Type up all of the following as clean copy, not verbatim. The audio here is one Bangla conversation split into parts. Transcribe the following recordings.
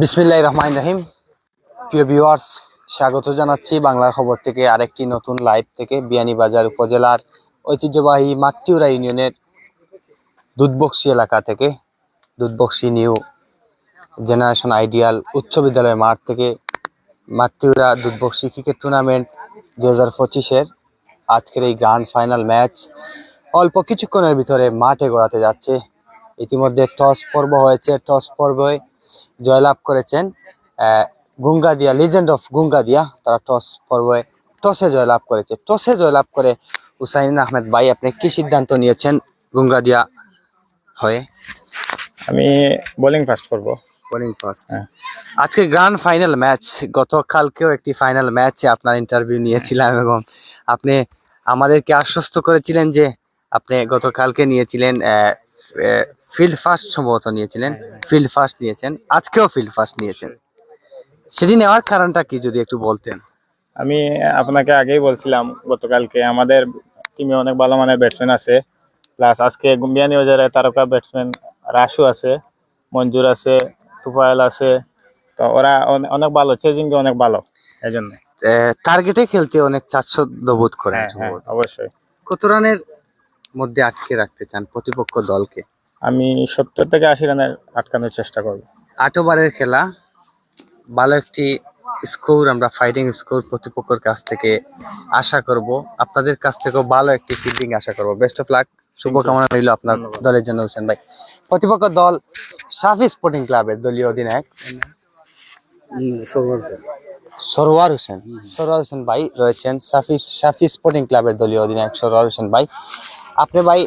বিসমিল্লাহির রহমানির রহিম। প্রিয় ভিউয়ার্স, স্বাগত জানাচ্ছি বাংলার খবর থেকে আরেকটি নতুন লাইভ থেকে। বিয়ানীবাজার উপজেলার ঐতিহ্যবাহী মাটিউরা ইউনিয়নের দুধবক্সি এলাকা থেকে, দুধবক্সি নিউ জেনারেশন আইডিয়াল উচ্চ বিদ্যালয় মাঠ থেকে মাটিউরা দুধবক্সি ক্রিকেট টুর্নামেন্ট 2025-এর আজকের এই গ্র্যান্ড ফাইনাল ম্যাচ অল্প কিছুক্ষণের ভিতরে মাঠে গড়াতে যাচ্ছে। ইতিমধ্যে টস পর্ব হয়েছে, টস পর্বে জয়লাভ করেছেন গুঙ্গাদিয়া, লিজেন্ড অফ গুঙ্গাদিয়া। তারা টসে জয়লাভ করেছে। টসে জয়লাভ করে হুসাইন আহমেদ ভাই, আপনি কি সিদ্ধান্ত নিয়েছেন গুঙ্গাদিয়া হয়ে? আমি বোলিং ফার্স্ট করব। Bowling first. আজকে গ্র্যান্ড ফাইনাল ম্যাচ, গতকালকেও একটি ফাইনাল ম্যাচে আপনার ইন্টারভিউ নিয়েছিলাম এবং আপনি আমাদেরকে আশ্বস্ত করেছিলেন যে আপনি গতকালকে নিয়েছিলেন ফিল্ড ফার্স্ট, সম্ভবত নিয়েছিলেন, ফিল্ড ফার্স্ট নিয়েছেন, আজকেও ফিল্ড ফার্স্ট নিয়েছেন। সেটি নেওয়ার কারণটা কি যদি একটু বলতেন? আমি আপনাকে আগেই বলছিলাম গতকালকে আমাদের টিমে অনেক ভালো মানের ব্যাটসম্যান আছে, প্লাস আজকে বিয়ানীবাজারে তারকা ব্যাটসম্যান রাসু আছে, মঞ্জুর আছে, তুফাইল আছে, তো ওরা অনেক ভালো, চেজিং অনেক ভালো, এই জন্য টার্গেটে খেলতে অনেক চাচ্ছন্দ্য বোধ করেন। হ্যাঁ, অবশ্যই। কত রানের মধ্যে আটকে রাখতে চান প্রতিপক্ষ দলকে? আমি 70 থেকে 80 রানের আটকানোর চেষ্টা করব। 8 ওভারের খেলা, ভালো একটি স্কোর, আমরা ফাইটিং স্কোর প্রতিপক্ষের কাছ থেকে আশা করব, আপনাদের কাছ থেকেও ভালো একটি ফিল্ডিং আশা করব। বেস্ট অফ লাক, শুভকামনা রইল আপনার দলের জন্য হোসেন ভাই। প্রতিপক্ষ দল সাফি স্পোর্টিং ক্লাবের দলীয় অধিনায়ক সরওয়ার হোসেন ভাই রয়েছেন। সাফি স্পোর্টিং ক্লাবের দলীয় অধিনায়ক সরওয়ার হোসেন ভাই, আপনি ভাই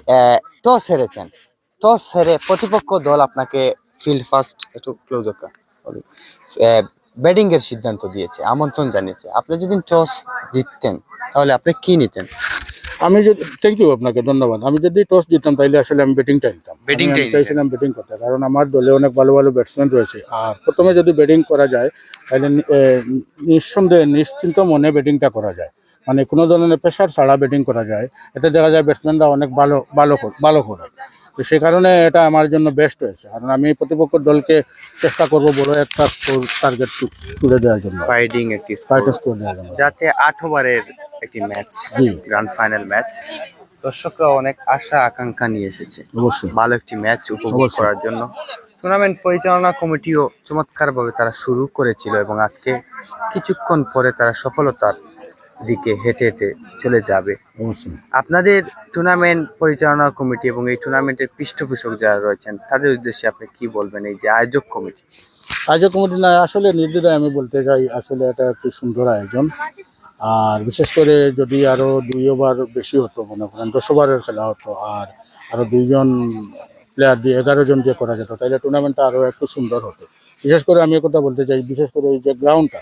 টস হেরেছেন। টস হেরে প্রতিপক্ষ দল আপনাকে ফিল্ড ফার্স্ট, একটু ক্লোজ ব্যাটিং এর সিদ্ধান্ত দিয়েছে, আমন্ত্রণ জানিয়েছে। আপনি যদি টস জিততেন তাহলে আপনি কি নিতেন? আমি যদি, থ্যাংক ইউ, আপনাকে ধন্যবাদ। আমি যদি টস জিততাম তাহলে আসলে আমি ব্যাটিংটা নিতাম। চাইছিলাম ব্যাটিং করতে, কারণ আমার দলে অনেক ভালো ভালো ব্যাটসম্যান রয়েছে। আর প্রথমে যদি ব্যাটিং করা যায় তাহলে নিঃসন্দেহে নিশ্চিন্ত মনে ব্যাটিংটা করা যায়, মানে কোনো ধরনের প্রেশার ছাড়া ব্যাটিং করা যায়। এতে দেখা যায় ব্যাটসম্যানরা অনেক ভালো করে। তো সে কারণে এটা আমার জন্য বেস্ট হয়েছে। কারণ আমি প্রতিপক্ষ দলকে চেষ্টা করব বড় একটা স্কোর টার্গেট তুলে দেওয়ার জন্য, ফাইটিং একটি স্কোর দেওয়ার জন্য, যাতে 8 ওভারের একটি ম্যাচ, গ্র্যান্ড ফাইনাল ম্যাচ। দর্শকরা অনেক আশা আকাঙ্ক্ষা নিয়ে এসেছে অবশ্যই ভালো একটি ম্যাচ উপভোগ করার জন্য। টুর্নামেন্ট পরিচালনা কমিটিও চমৎকারভাবে তারা শুরু করেছিল এবং আজকে কিছুক্ষণ পরে তারা সফলতার দিকে হেঁটে হেঁটে চলে যাবে। আপনাদের টুর্নামেন্ট পরিচালনা কমিটি এবং এই টুর্নামেন্টের পৃষ্ঠপোষক যারা রয়েছেন তাদের উদ্দেশ্যে আপনি কি বলবেন? এই যে আয়োজক কমিটি না, আসলে নির্দ্বিধায় আমি বলতে চাই, আসলে এটা একটি সুন্দর আয়োজন। আর বিশেষ করে যদি আরো 2 ওভার বেশি হতো, মনে করেন 10 ওভারের খেলা হতো, আর আরো 2 জন প্লেয়ার দিয়ে 11 জন দিয়ে করা যেত, তাহলে টুর্নামেন্টটা আরো একটু সুন্দর হতো। বিশেষ করে আমি কথা বলতে চাই, বিশেষ করে এই যে গ্রাউন্ডটা,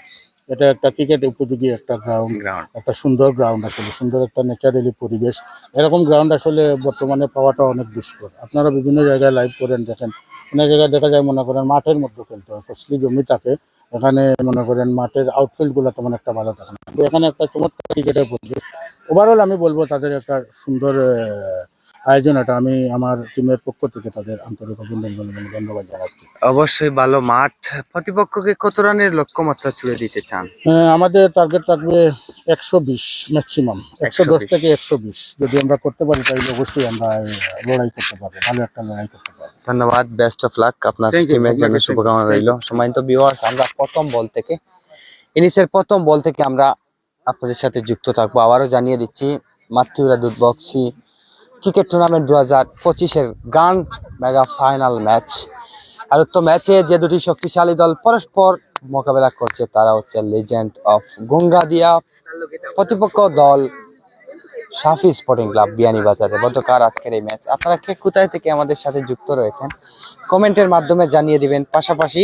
এটা একটা ক্রিকেট উপযোগী একটা গ্রাউন্ড, একটা সুন্দর গ্রাউন্ড, আসলে সুন্দর একটা ন্যাচারালি পরিবেশ। এরকম গ্রাউন্ড আসলে বর্তমানে পাওয়াটা অনেক দুষ্কর। আপনারা বিভিন্ন জায়গায় লাইভ করেন, দেখেন অনেক জায়গায় দেখা যায় মনে করেন মাঠের মধ্যে খেলতে হয়, ফসলি জমি থাকে, এখানে মনে করেন মাঠের আউটফিল্ড গুলো তেমন একটা ভালো থাকে না। কিন্তু এখানে একটা চমৎকার ক্রিকেটের পরিবেশ। ওভারঅল আমি বলবো তাদের একটা সুন্দর আয়োজন। এটা আমি আমার টিমের পক্ষ থেকে তাদের আন্তরিক অভিনন্দন এবং ধন্যবাদ জানাচ্ছি। অবশ্যই ভালো মাঠ। প্রতিপক্ষকে কত রানের লক্ষ্যমাত্রা ছুড়ে দিতে চান? আমাদের টার্গেট থাকবে 120, ম্যাক্সিমাম 110 থেকে 120। যদি আমরা করতে পারি তাহলে অবশ্যই আমরা লড়াই করতে পারবো, ভালো একটা লড়াই করতে পারবো। ধন্যবাদ, বেস্ট অফ লাক, আপনার টিমের জন্য শুভকামনা রইল। সম্মানিত ভিউয়ার্স, আমরা ইনিংসের প্রথম বল থেকে আমরা আপনাদের সাথে যুক্ত থাকবো। আবারও জানিয়ে দিচ্ছি, মাটিউরা দুধবক্সি ক্রিকেট টুর্নামেন্ট 2025-এর গ্র্যান্ড মেগা ফাইনাল ম্যাচ। আর উক্ত ম্যাচে যে দুটি শক্তিশালী দল পরস্পর মোকাবেলা করছে তারা হচ্ছে লিজেন্ড অফ গুঙ্গাদিয়া, প্রতিপক্ষ দল সাফি স্পোর্টিং ক্লাব বিয়ানীবাজারে। গতকাল আজকের এই ম্যাচ আপনারা কে কোথায় থেকে আমাদের সাথে যুক্ত রয়েছেন কমেন্টের মাধ্যমে জানিয়ে দিবেন, পাশাপাশি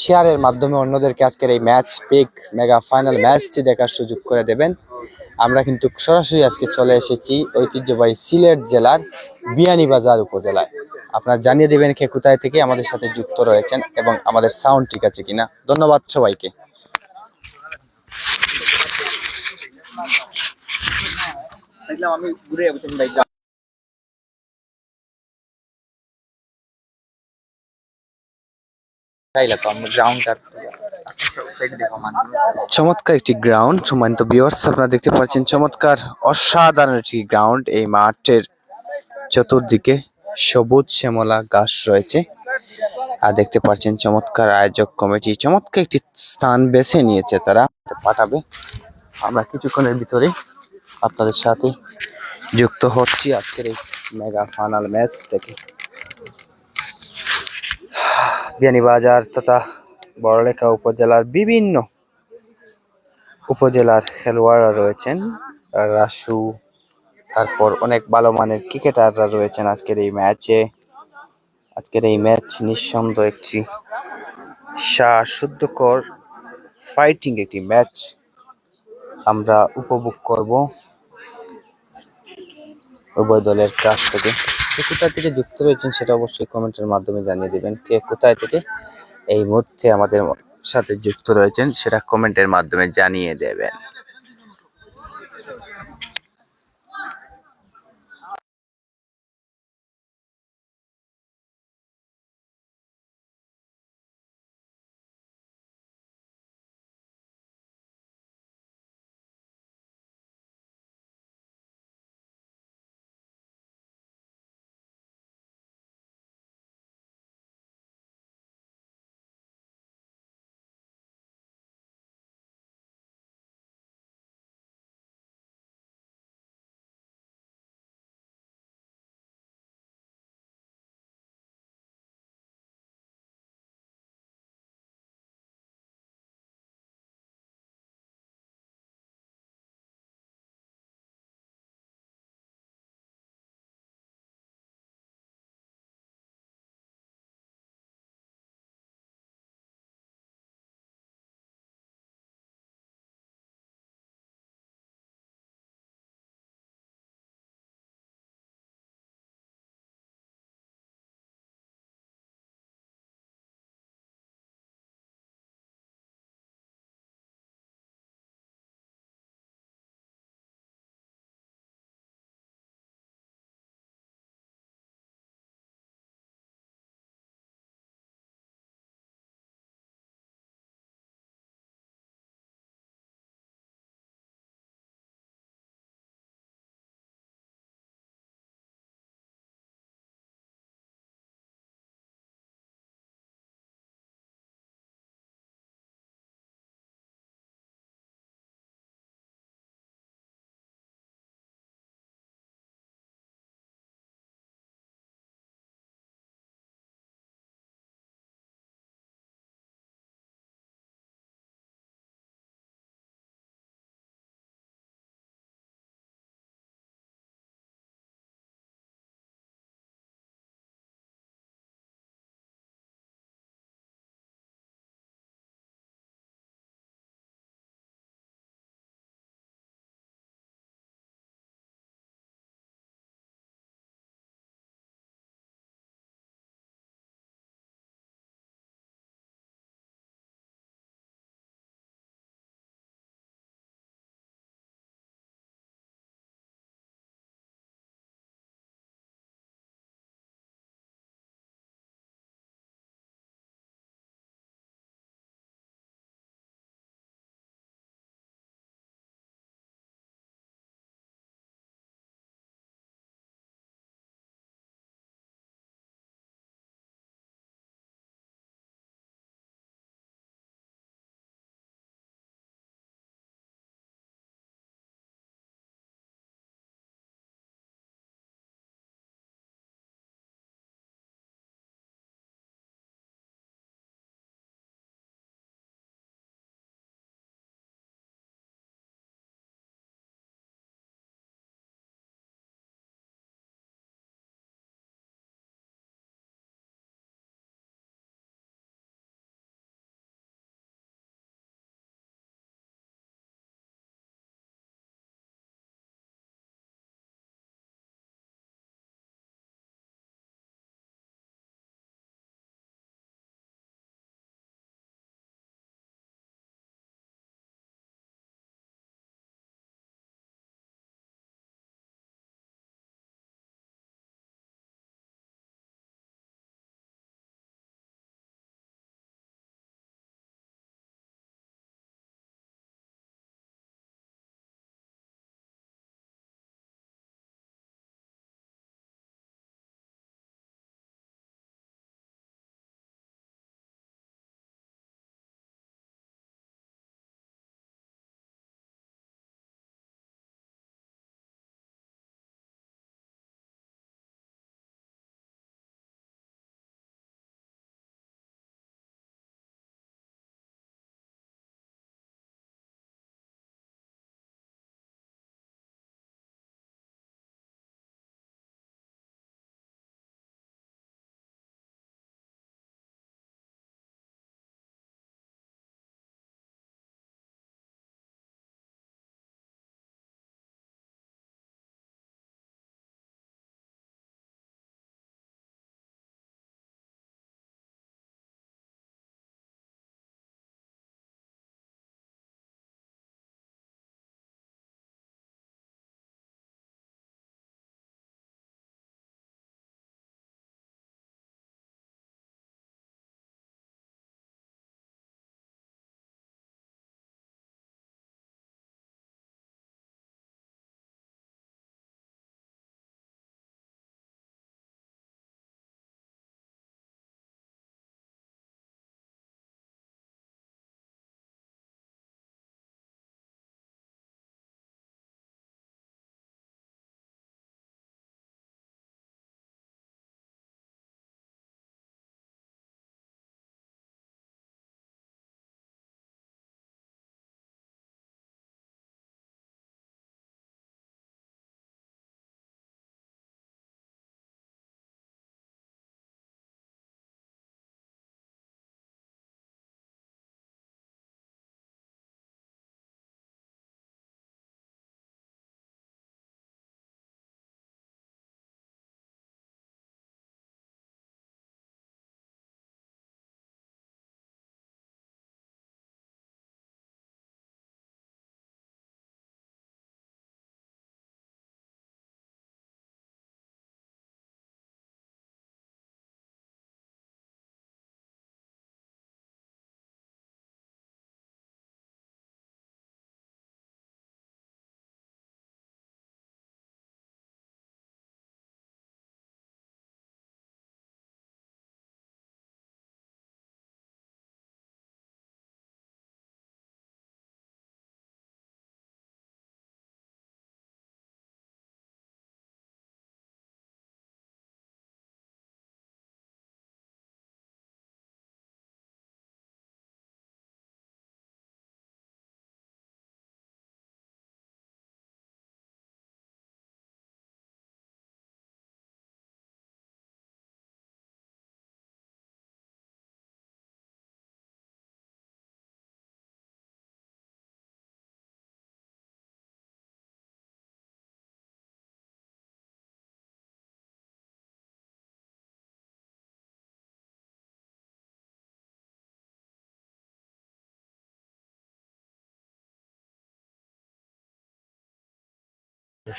শেয়ারের মাধ্যমে অন্যদেরকে আজকের এই ম্যাচ পিক মেগা ফাইনাল ম্যাচটি দেখার সুযোগ করে দেবেন। আমরা কিন্তু সরাসরি আজকে চলে এসেছি ঐতিহ্যবাহী সিলেট জেলার বিয়ানীবাজার উপজেলায়। আপনারা জানিয়ে দেবেন কে কোথায় থেকে আমাদের সাথে যুক্ত রয়েছেন এবং আমাদের সাউন্ড ঠিক আছে কিনা। ধন্যবাদ সবাইকে। আমি ঘুরে চমৎকার একটি গ্রাউন্ড, সম্মানিত ভিউয়ার্স আপনারা দেখতে পাচ্ছেন চমৎকার অসাধারণ একটি গ্রাউন্ড। এই মাঠের চতুর্দিকে সবুজ শ্যামলা ঘাস রয়েছে। আর দেখতে পাচ্ছেন চমৎকার আয়োজক কমিটি চমৎকার একটি স্থান বেছে নিয়েছে, তারা পাঠাবে। আমরা কিছুক্ষণের ভিতরে আপনাদের সাথে যুক্ত হচ্ছি আজকের এই মেগা ফাইনাল ম্যাচ থেকে। বিয়ানীবাজার তথা বড়লেখা উপজেলার বিভিন্ন উপজেলার খেলোয়াড়রা রয়েছেন, রাসু, তারপর অনেক ভালো মানের ক্রিকেটাররা রয়েছেন আজকের এই ম্যাচে। আজকের এই ম্যাচ নিঃসন্দেহ একটি শ্বাসরুদ্ধকর ফাইটিং একটি ম্যাচ আমরা উপভোগ করব উভয় দলের কাছ থেকে। কে কোথা থেকে যুক্ত রয়েছেন সেটা অবশ্যই কমেন্টের মাধ্যমে জানিয়ে দেবেন। কে কোথায় থেকে এই মুহূর্তে আমাদের সাথে যুক্ত রয়েছেন সেটা কমেন্টের মাধ্যমে জানিয়ে দেবেন। জি,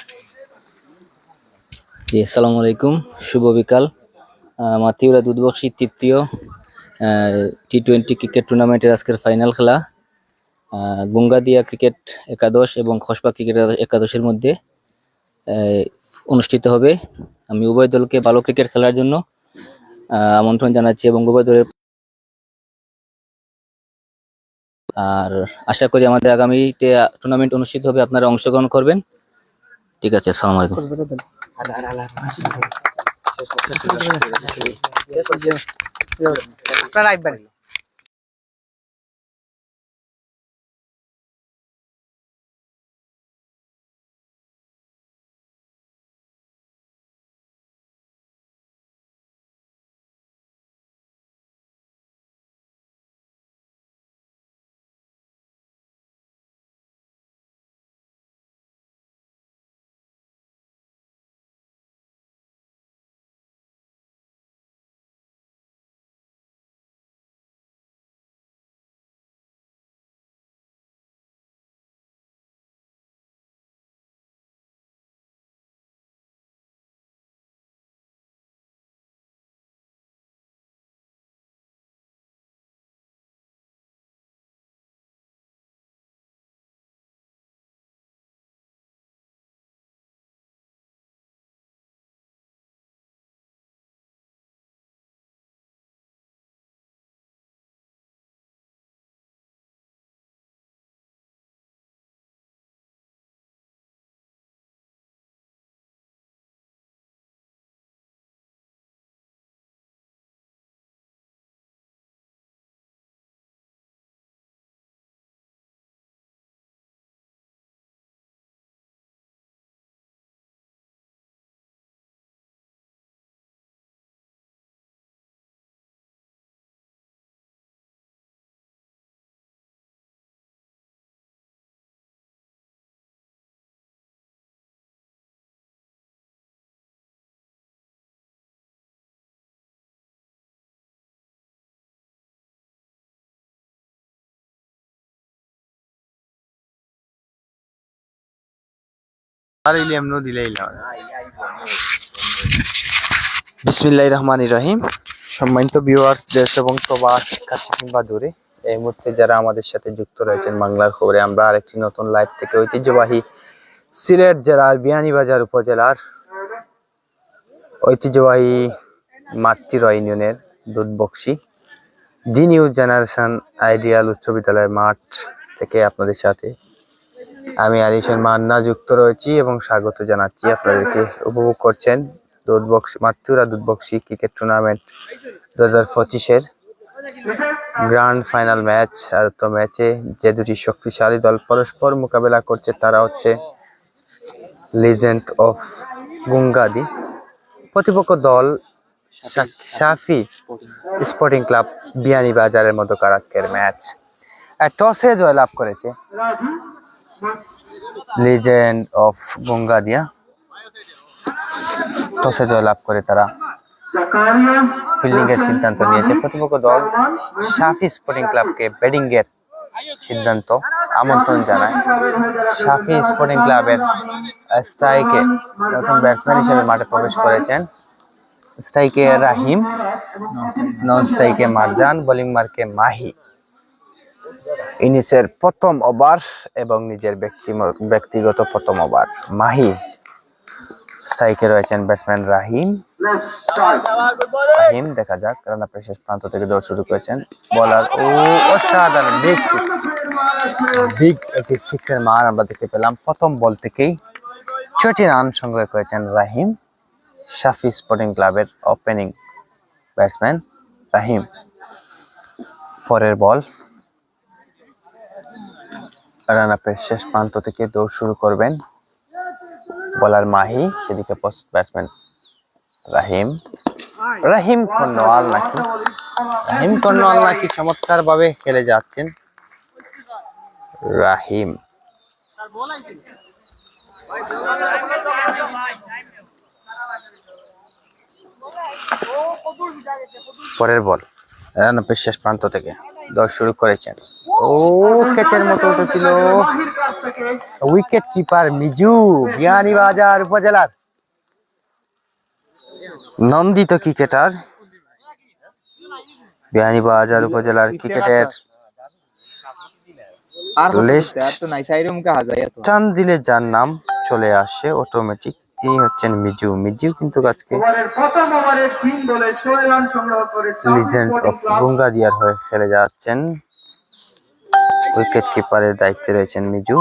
আসসালামু আলাইকুম, শুভ বিকাল। মাতিউরা দুধবক্সি তৃতীয় টি-20 ক্রিকেট টুর্নামেন্টের আজকের ফাইনাল খেলা গুঙ্গাদিয়া ক্রিকেট একাদশ এবং খসপা ক্রিকেট একাদশের মধ্যে অনুষ্ঠিত হবে। আমি উভয় দলকে ভালো ক্রিকেট খেলার জন্য আমন্ত্রণ জানাচ্ছি এবং উভয় দলের আর আশা করি আমাদের আগামীতে টুর্নামেন্ট অনুষ্ঠিত হবে, আপনারা অংশগ্রহণ করবেন। ঠিক আছে, আসসালামু আলাইকুম। আপনারা আইবেন। বিসমিল্লাহির রহমানির রহিম। সম্মানিত ভিউয়ার্স, দেশ এবং প্রবাস কাছে কিংবা দূরে এই মুহূর্তে যারা আমাদের সাথে যুক্ত রয়েছেন বাংলার খবরে, আমরা আরেকটি নতুন লাইভ থেকে ঐতিহ্যবাহী সিলেট জেলার বিয়ানীবাজার উপজেলার ঐতিহ্যবাহী মাতৃরা ইউনিয়নের দুধবক্সি দি নিউ জেনারেশন আইডিয়াল উচ্চ বিদ্যালয়ের মাঠ থেকে আপনাদের সাথে আমি আলিশান মান্না যুক্ত রয়েছি এবং স্বাগত জানাচ্ছি আপনাদেরকে। উপভোগ করছেন মাতৃরা দুধবক্সি ক্রিকেট টুর্নামেন্ট 2025-এর গ্র্যান্ড ফাইনাল ম্যাচ। আর তো ম্যাচে যে দুটি শক্তিশালী দল পরস্পর মোকাবেলা করছে তারা হচ্ছে লিজেন্ড অফ গুঙ্গাদি, প্রতিপক্ষ দল সাফি স্পোর্টিং ক্লাব বিয়ানীবাজারের মধ্যকার আজকের ম্যাচ। টসে জয়লাভ করেছে লিজেন্ড অফ গঙ্গাদিয়া। টসে জয়লাভ করে তারা ফিল্ডিং এর সিদ্ধান্ত নিয়েছে। প্রতিপক্ষ দল সাফি স্পোর্টিং ক্লাবকে ব্যাটিং এর সিদ্ধান্ত আমন্ত্রণ জানায়। সাফি স্পোর্টিং ক্লাবের স্ট্রাইকে নতুন ব্যাটসম্যান হিসেবে মাঠে প্রবেশ করেছেন। স্ট্রাইকে রাহিম, নন স্ট্রাইকে মারজান, বোলিং মার্কে মাহি। ইনিংসের প্রথম ওভার এবং নিজের ব্যক্তিগত প্রথম ওভার মাহি। স্ট্রাইকে রয়েছেন ব্যাটসম্যান রাহিম। দেখা যাক রান আপের শেষ প্রান্ত থেকে দৌড় শুরু করেছেন বোলার। ও অসাধারণ বিগ একটি সিক্সের মান আমরা দেখতে পেলাম। প্রথম বল থেকেই 6টি রান সংগ্রহ করেছেন রাহিম, সাফি স্পোর্টিং ক্লাবের ওপেনিং ব্যাটসম্যান রাহিম। পরের বল, রান আপের শেষ প্রান্ত থেকে দৌড় শুরু করবেন বোলার মাহি, সেদিকে ব্যাটসম্যান রাহিম কর্নওয়াল নাকি চমৎকার ভাবে খেলে যাচ্ছেন রাহিম। পরের বল, রানাপের শেষ প্রান্ত থেকে দৌড় শুরু করেছেন। ও ক্যাচের মতো উঠেছিল, উইকেট কিপার মিজু, বিয়ানীবাজার উপজেলার নন্দিত ক্রিকেটার, বিয়ানীবাজার উপজেলার ক্রিকেটের লিস্ট টান দিলে যার নাম চলে আসে অটোমেটিক, তিনি হচ্ছেন মিজু। মিজু কিন্তু আজকে লিজেন্ড অফ গুঙ্গাদিয়ার হয়ে খেলে যাচ্ছেন, উইকেট কিপারের দায়িত্বে রয়েছেন মিজু।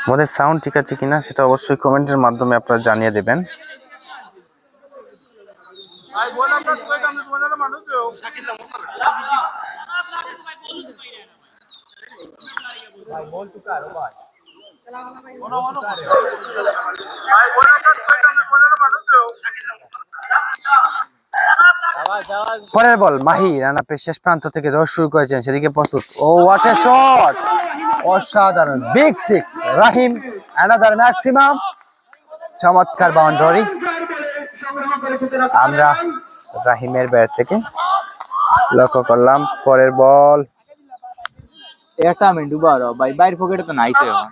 আমাদের সাউন্ড ঠিক আছে কিনা সেটা অবশ্যই কমেন্টের মাধ্যমে আপনারা জানিয়ে দেবেন। পরের বল মাহি, রানাপের শেষ প্রান্ত থেকে দৌড় শুরু করেছেন, সেদিকে প্রস্তুত। ও হোয়াট এ শট, অসাধারণ, বিগ সিক্স, রাহিম অ্যানাদার ম্যাক্সিমাম, চমৎকার বাউন্ডারি। আমরা রাহিমের ব্যাট থেকে লক্ষ্য করলাম। পরের বল এটা মেন্ডু বারো ভাই, বাইর পকেটে তো নাই তো এখন।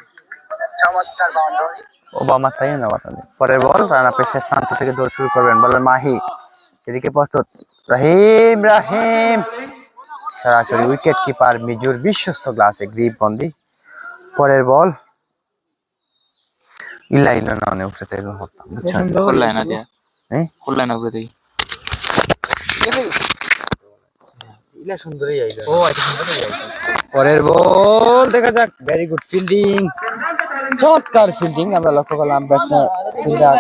চমৎকার বাউন্ডারি, ওবামা তাই না বাতানে। পরের বল রানাপের শেষ প্রান্ত থেকে দৌড় শুরু করবেন, বলেন মাহি, এদিকে প্রস্তুত রাহিম, রাহিম সরাসরি উইকেট কিপার মিজুর বিশ্বস্ত গ্লাসে গ্রিপ বন্দি। পরের বল ইলাইলো না অনেক উঠে তেল হতাম খুললাই না দিয়া, খুললাই না উপরে ইলা সুন্দরই আইলো। ও আচ্ছা সুন্দরই আইলো। পরের বল দেখা যাক, ভেরি গুড ফিল্ডিং, চমৎকার ফিল্ডিং আমরা লক্ষ্য করলাম ব্যাটসম্যান ফিল্ডার।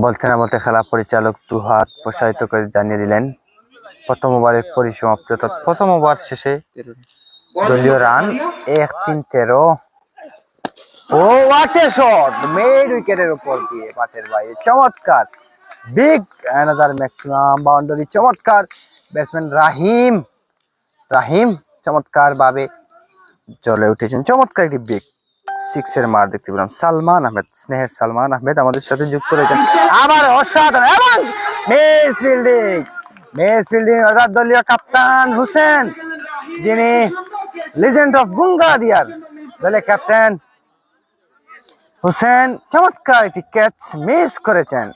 বলতে না বলতে খেলা পরিচালক দু হাত প্রসারিত করে জানিয়ে দিলেন প্রথম ওভারের পরিসমাপ্তি, অর্থাৎ প্রথম ওভার শেষে দলীয় run 1-3-13। Oh what a shot, mid উইকেটের উপর দিয়ে মাঠের বাইরে, চমৎকার, বিগ অ্যানাদার ম্যাক্সিমাম বাউন্ডারি, চমৎকার ব্যাটসম্যান রাহিম, রাহিম চমৎকার ভাবে জ্বলে উঠেছেন, চমৎকার একটি বিগ সিক্সের মার দেখতে পেলাম। সালমান আহমেদ, স্নেহের সালমান আহমেদ আমাদের সাথে যুক্ত রয়েছেন। আবার অসাধারণ এবং মিস ফিল্ডিং, মিস ফিল্ডিং অর্থাৎ দলীয় কাপ্তান হোসেন, যিনি লিজেন্ড অফ গুঙ্গাদিয়ার দলের ক্যাপ্টেন হোসেন, চমৎকার একটি ক্যাচ মিস করেছেন।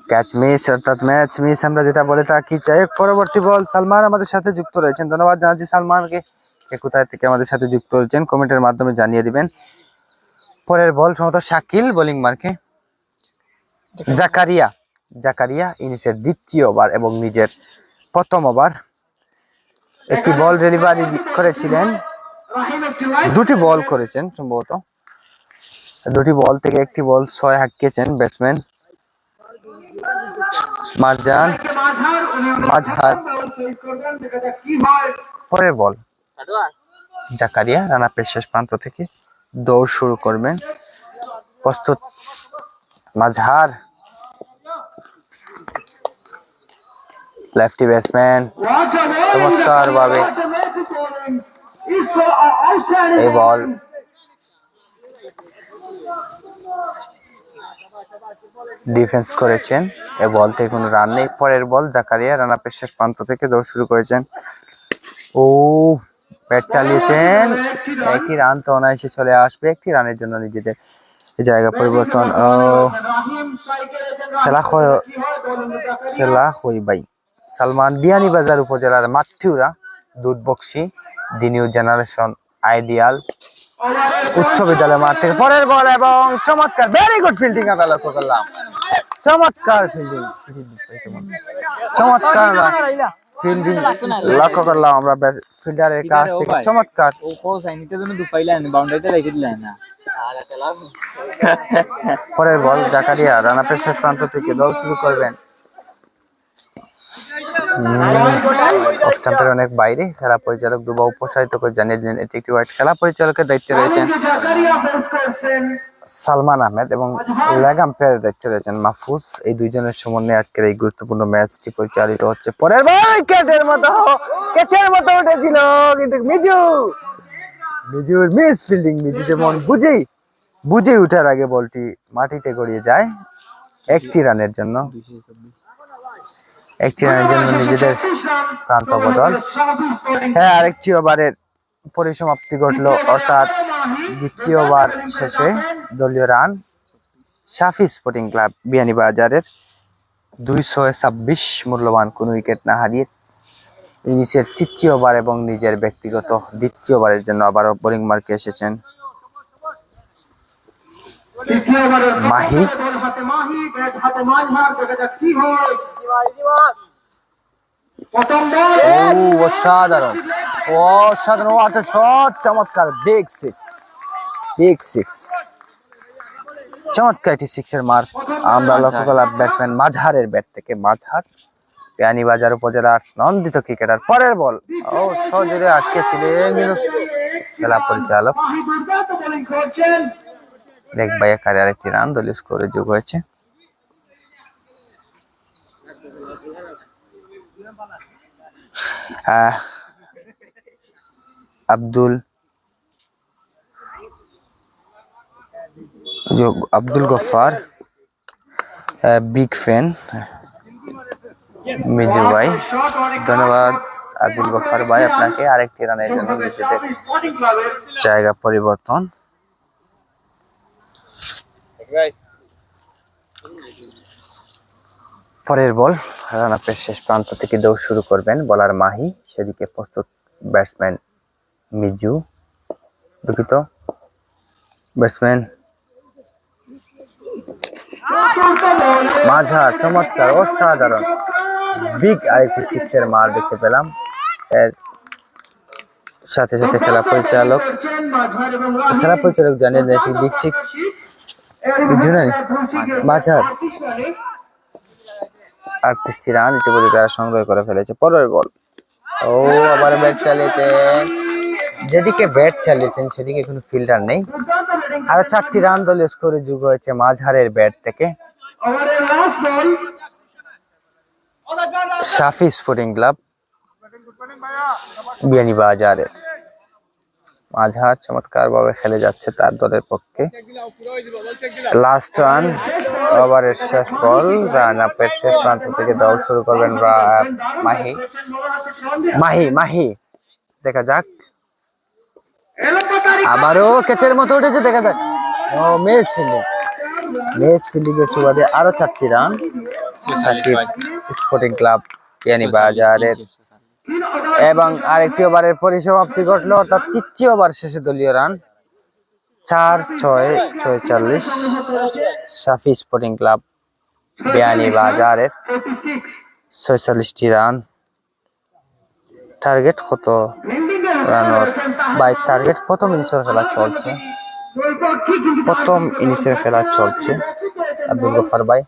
ক্যাচ মিস অর্থাৎ ম্যাচ মিস আমরা যেটা বলে থাকি। যাই হোক, পরবর্তী বল সালমান আমাদের সাথে যুক্ত রয়েছেন, ধন্যবাদ জানাচ্ছি সালমানকে। কোথায় থেকে আমাদের সাথে যুক্ত হয়েছেন কমেন্টের মাধ্যমে জানিয়ে দিবেন। পরের বল সম্ভবত শাকিল বোলিং মার্কে, জাকারিয়া, জাকারিয়া ইনিংসের দ্বিতীয় ওভার এবং নিজের প্রথম ওভার একটি বল ডেলিভারি করেছিলেন, দুটি বল করেছেন সম্ভবত, দুটি বল থেকে একটি বল 6 হাঁকিয়েছেন ব্যাটসম্যান মারজান মাঝহার। পরের বল জাকারিয়া, রানাপের শেষ প্রান্ত থেকে দৌড় শুরু করবেন, প্রস্তুত মাঝহার, লেফটি ব্যাটসম্যান চমৎকার ভাবে এই বল ডিফেন্স করেছেন, এই বল থেকে কোনো রান নেই। পরের বল জাকারিয়া, রানাপের শেষ প্রান্ত থেকে দৌড় শুরু করেছেন, ও ব্যাট চালিয়েছেন, একটি রান তো অনায়াসে চলে আসবে, একটি রানের জন্য নিজেদের জায়গা পরিবর্তন। খেলা হই ভাই সালমান, বিয়ানীবাজার উপজেলার মাতৃউরা দুধবক্সি দি নিউ জেনারেশন আইডিয়াল উচ্চ বিদ্যালয় মাঠ থেকে পরের বল এবং চমৎকার, ভেরি গুড ফিল্ডিং আমরা লক্ষ্য করলাম, চমৎকার ফিল্ডিং, চমৎকার ফিল্ডিং লক্ষ্য করলাম আমরা ফিল্ডারের কাছ থেকে, চমৎকার। পরের বল জাকারিয়া, রানাপের শেষ প্রান্ত থেকে দল শুরু করবেন, অফ স্টাম্পের অনেক বাইরে, খেলা পরিচালক দুবাউ প্রসারিত করে জানিয়ে দিলেন এটি একটি ওয়াইড। খেলা পরিচালকের দায়িত্বে রয়েছেন সালমান আহমেদ এবং লেগ আম্পায়ার দায়িত্বে রয়েছেন মাহফুজ। এই দুইজনের সমন্বয়ে আজকের এই গুরুত্বপূর্ণ ম্যাচটি পরিচালিত হচ্ছে। পরের বল ক্যাচের মতো উঠেছিল, কিন্তু মিজুর মিস ফিল্ডিং। মিজু যেমন বুঝেই উঠার আগে বলটি মাটিতে গড়িয়ে যায়। একটি রানের জন্য নিজেদের প্রান্ত বদল। হ্যাঁ, আরেকটি ওভারের পরিসমাপ্তি ঘটলো, অর্থাৎ দ্বিতীয় ওভার শেষে দলীয় রান শাফি স্পোর্টিং ক্লাব বিয়ানীবাজারের 226 মূল্যবান কোন উইকেট না হারিয়ে ইনিংসের তৃতীয় ওভার এবং নিজের ব্যক্তিগত দ্বিতীয় ওভারের জন্য আবারও বোলিং মার্কে এসেছেন মাহি। অসাধারণ শট, চমৎকার বিগ সিক্স, চমৎকার একটি সিক্সের মার্ক আমরা লক্ষ্য করলাম ব্যাটসম্যান মাঝহারের ব্যাট থেকে। মাঝহার বিয়ানীবাজার উপজেলার নন্দিত ক্রিকেটার। পরের বল সজোরে আটকে ছিলেন, কিন্তু খেলা পরিচালক লেগ বাই আকারে আরেকটি রান দলীয় স্কোরে যোগ হয়েছে। Abdul Gaffar big fan. মিজু ভাই, ধন্যবাদ আব্দুল গফফার ভাই আপনাকে। আরেকটি রানের জন্য নিজেদের জায়গা পরিবর্তন। পরের বল রান আপের শেষ প্রান্ত থেকে দৌড় শুরু করবেন বোলার মাহি, সেদিকে প্রস্তুত ব্যাটসম্যান মিজু, দুঃখিত ব্যাটসম্যান মাঝহার। চমৎকার অসাধারণ বিগ আরেকটি সিক্সের মার দেখতে পেলাম। এর সাথে সাথে খেলা পরিচালক জানিয়ে দেন এটি বিগ সিক্স। মাঝহার 38টি রান ইতিমধ্যে তারা সংগ্রহ করে ফেলেছে। পরের বল আবার ব্যাট চালিয়েছেন, যেদিকে ব্যাট চালিয়েছেন সেদিকে কোনো ফিল্ডার নেই। আরো 4টি রান দলীয় স্কোরে যোগ হয়েছে মাঝহারের ব্যাট থেকে। শাফি স্পোর্টিং ক্লাব বিয়ানীবাজারের মাঝহার চমৎকার ভাবে খেলে যাচ্ছে তার দলের পক্ষে। লাস্ট রান ওভারের শেষ বল, রান আপের শেষ প্রান্ত থেকে দৌড় শুরু করবেন মাহি। দেখা যাক, আবারও ক্যাচের মতো উঠেছে, দেখা যাক। মেস ফিল্ডিং এর সুবাদে আরো 4টি রান সাকিব স্পোর্টিং ক্লাব বিয়ানীবাজারের। এবং আরেকটি ওভারের পরিসমাপ্তি ঘটলো, অর্থাৎ তৃতীয় ওভার শেষে দলীয় রান 4-6-46 শাফি স্পোর্টিং ক্লাব বিয়ানীবাজারের 46টি রান। টার্গেট কত রানের বাই টার্গেট? প্রথম ইনিংসের খেলা চলছে। আব্দুল গফফার ভাই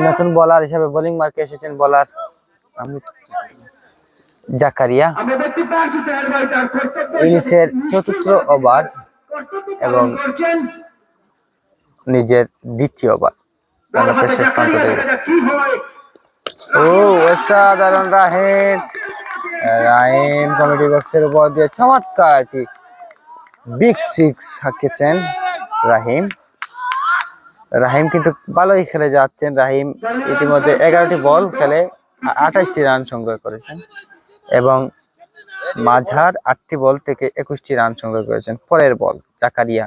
নতুন বোলার হিসেবে বোলিং মার্কে এসেছেন বোলার জাকারিয়া। ইনিংসের চতুর্থ ওভার এবং নিজের দ্বিতীয় ওভার শেষ প্রান্ত থেকে। অসাধারণ রাহিম কমিটি বক্সের উপর দিয়ে চমৎকার একটি বিগ সিক্স হাঁকিয়েছেন রাহিম কিন্তু ভালোই খেলে যাচ্ছেন। রাহিম ইতিমধ্যে 11টি বল খেলে 28টি রান সংগ্রহ করেছেন এবং মাঝহার 8টি বল থেকে 21টি রান সংগ্রহ করেছেন। পরের বল জাকারিয়া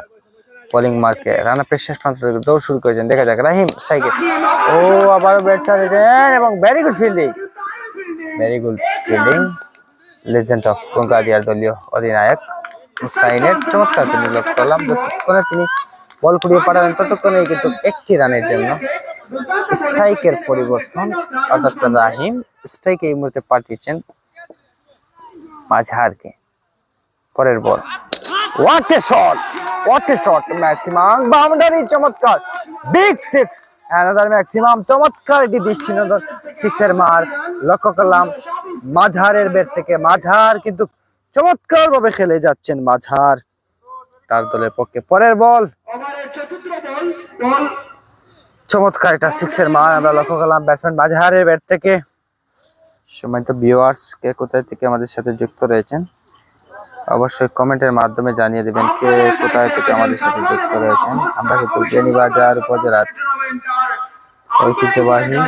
বোলিং মার্কে রান আপের শেষ প্রান্ত থেকে দৌড় শুরু করেছেন। দেখা যাক রাহিম স্ট্রাইকে, আবারও ব্যাট চালিয়েছেন এবং very good fielding legend of গঙ্গাদিয়ার দলীয় অধিনায়ক হুসাইনের চমৎকার তিনি লক্ষ্য করলাম। যতক্ষণে তিনি বল কুড়িয়ে পাঠালেন ততক্ষণে কিন্তু 1টি রানের জন্য স্ট্রাইকের পরিবর্তন, অর্থাৎ রাহিম স্ট্রাইকে এই মুহূর্তে পাঠিয়েছেন মাঝহারকে। পরের ball what a shot, maximum boundary, চমৎকার বিগ সিক্স, অ্যানাদার ম্যাক্সিমাম চমৎকার এটি দৃষ্টিনন্দন সিক্সের মার লক্ষ্য করলাম মাঝহারের ব্যাট থেকে। মাঝহার কিন্তু চমৎকার ভাবে খেলে যাচ্ছেন মাঝহার তার দলের পক্ষে। পরের বল চমৎকার এটা সিক্সের মান আমরা লক্ষ্য করলাম ব্যাটসম্যান মাঝহারের ব্যাট থেকে। সম্মানিত ভিউয়ার্স, কে কোথায় থেকে আমাদের সাথে যুক্ত রয়েছেন অবশ্যই কমেন্টের মাধ্যমে জানিয়ে দিবেন কে কোথায় থেকে আমাদের সাথে যুক্ত রয়েছেন। আমরা কিন্তু বেনিবাজার উপজেলার ঐতিহ্যবাহী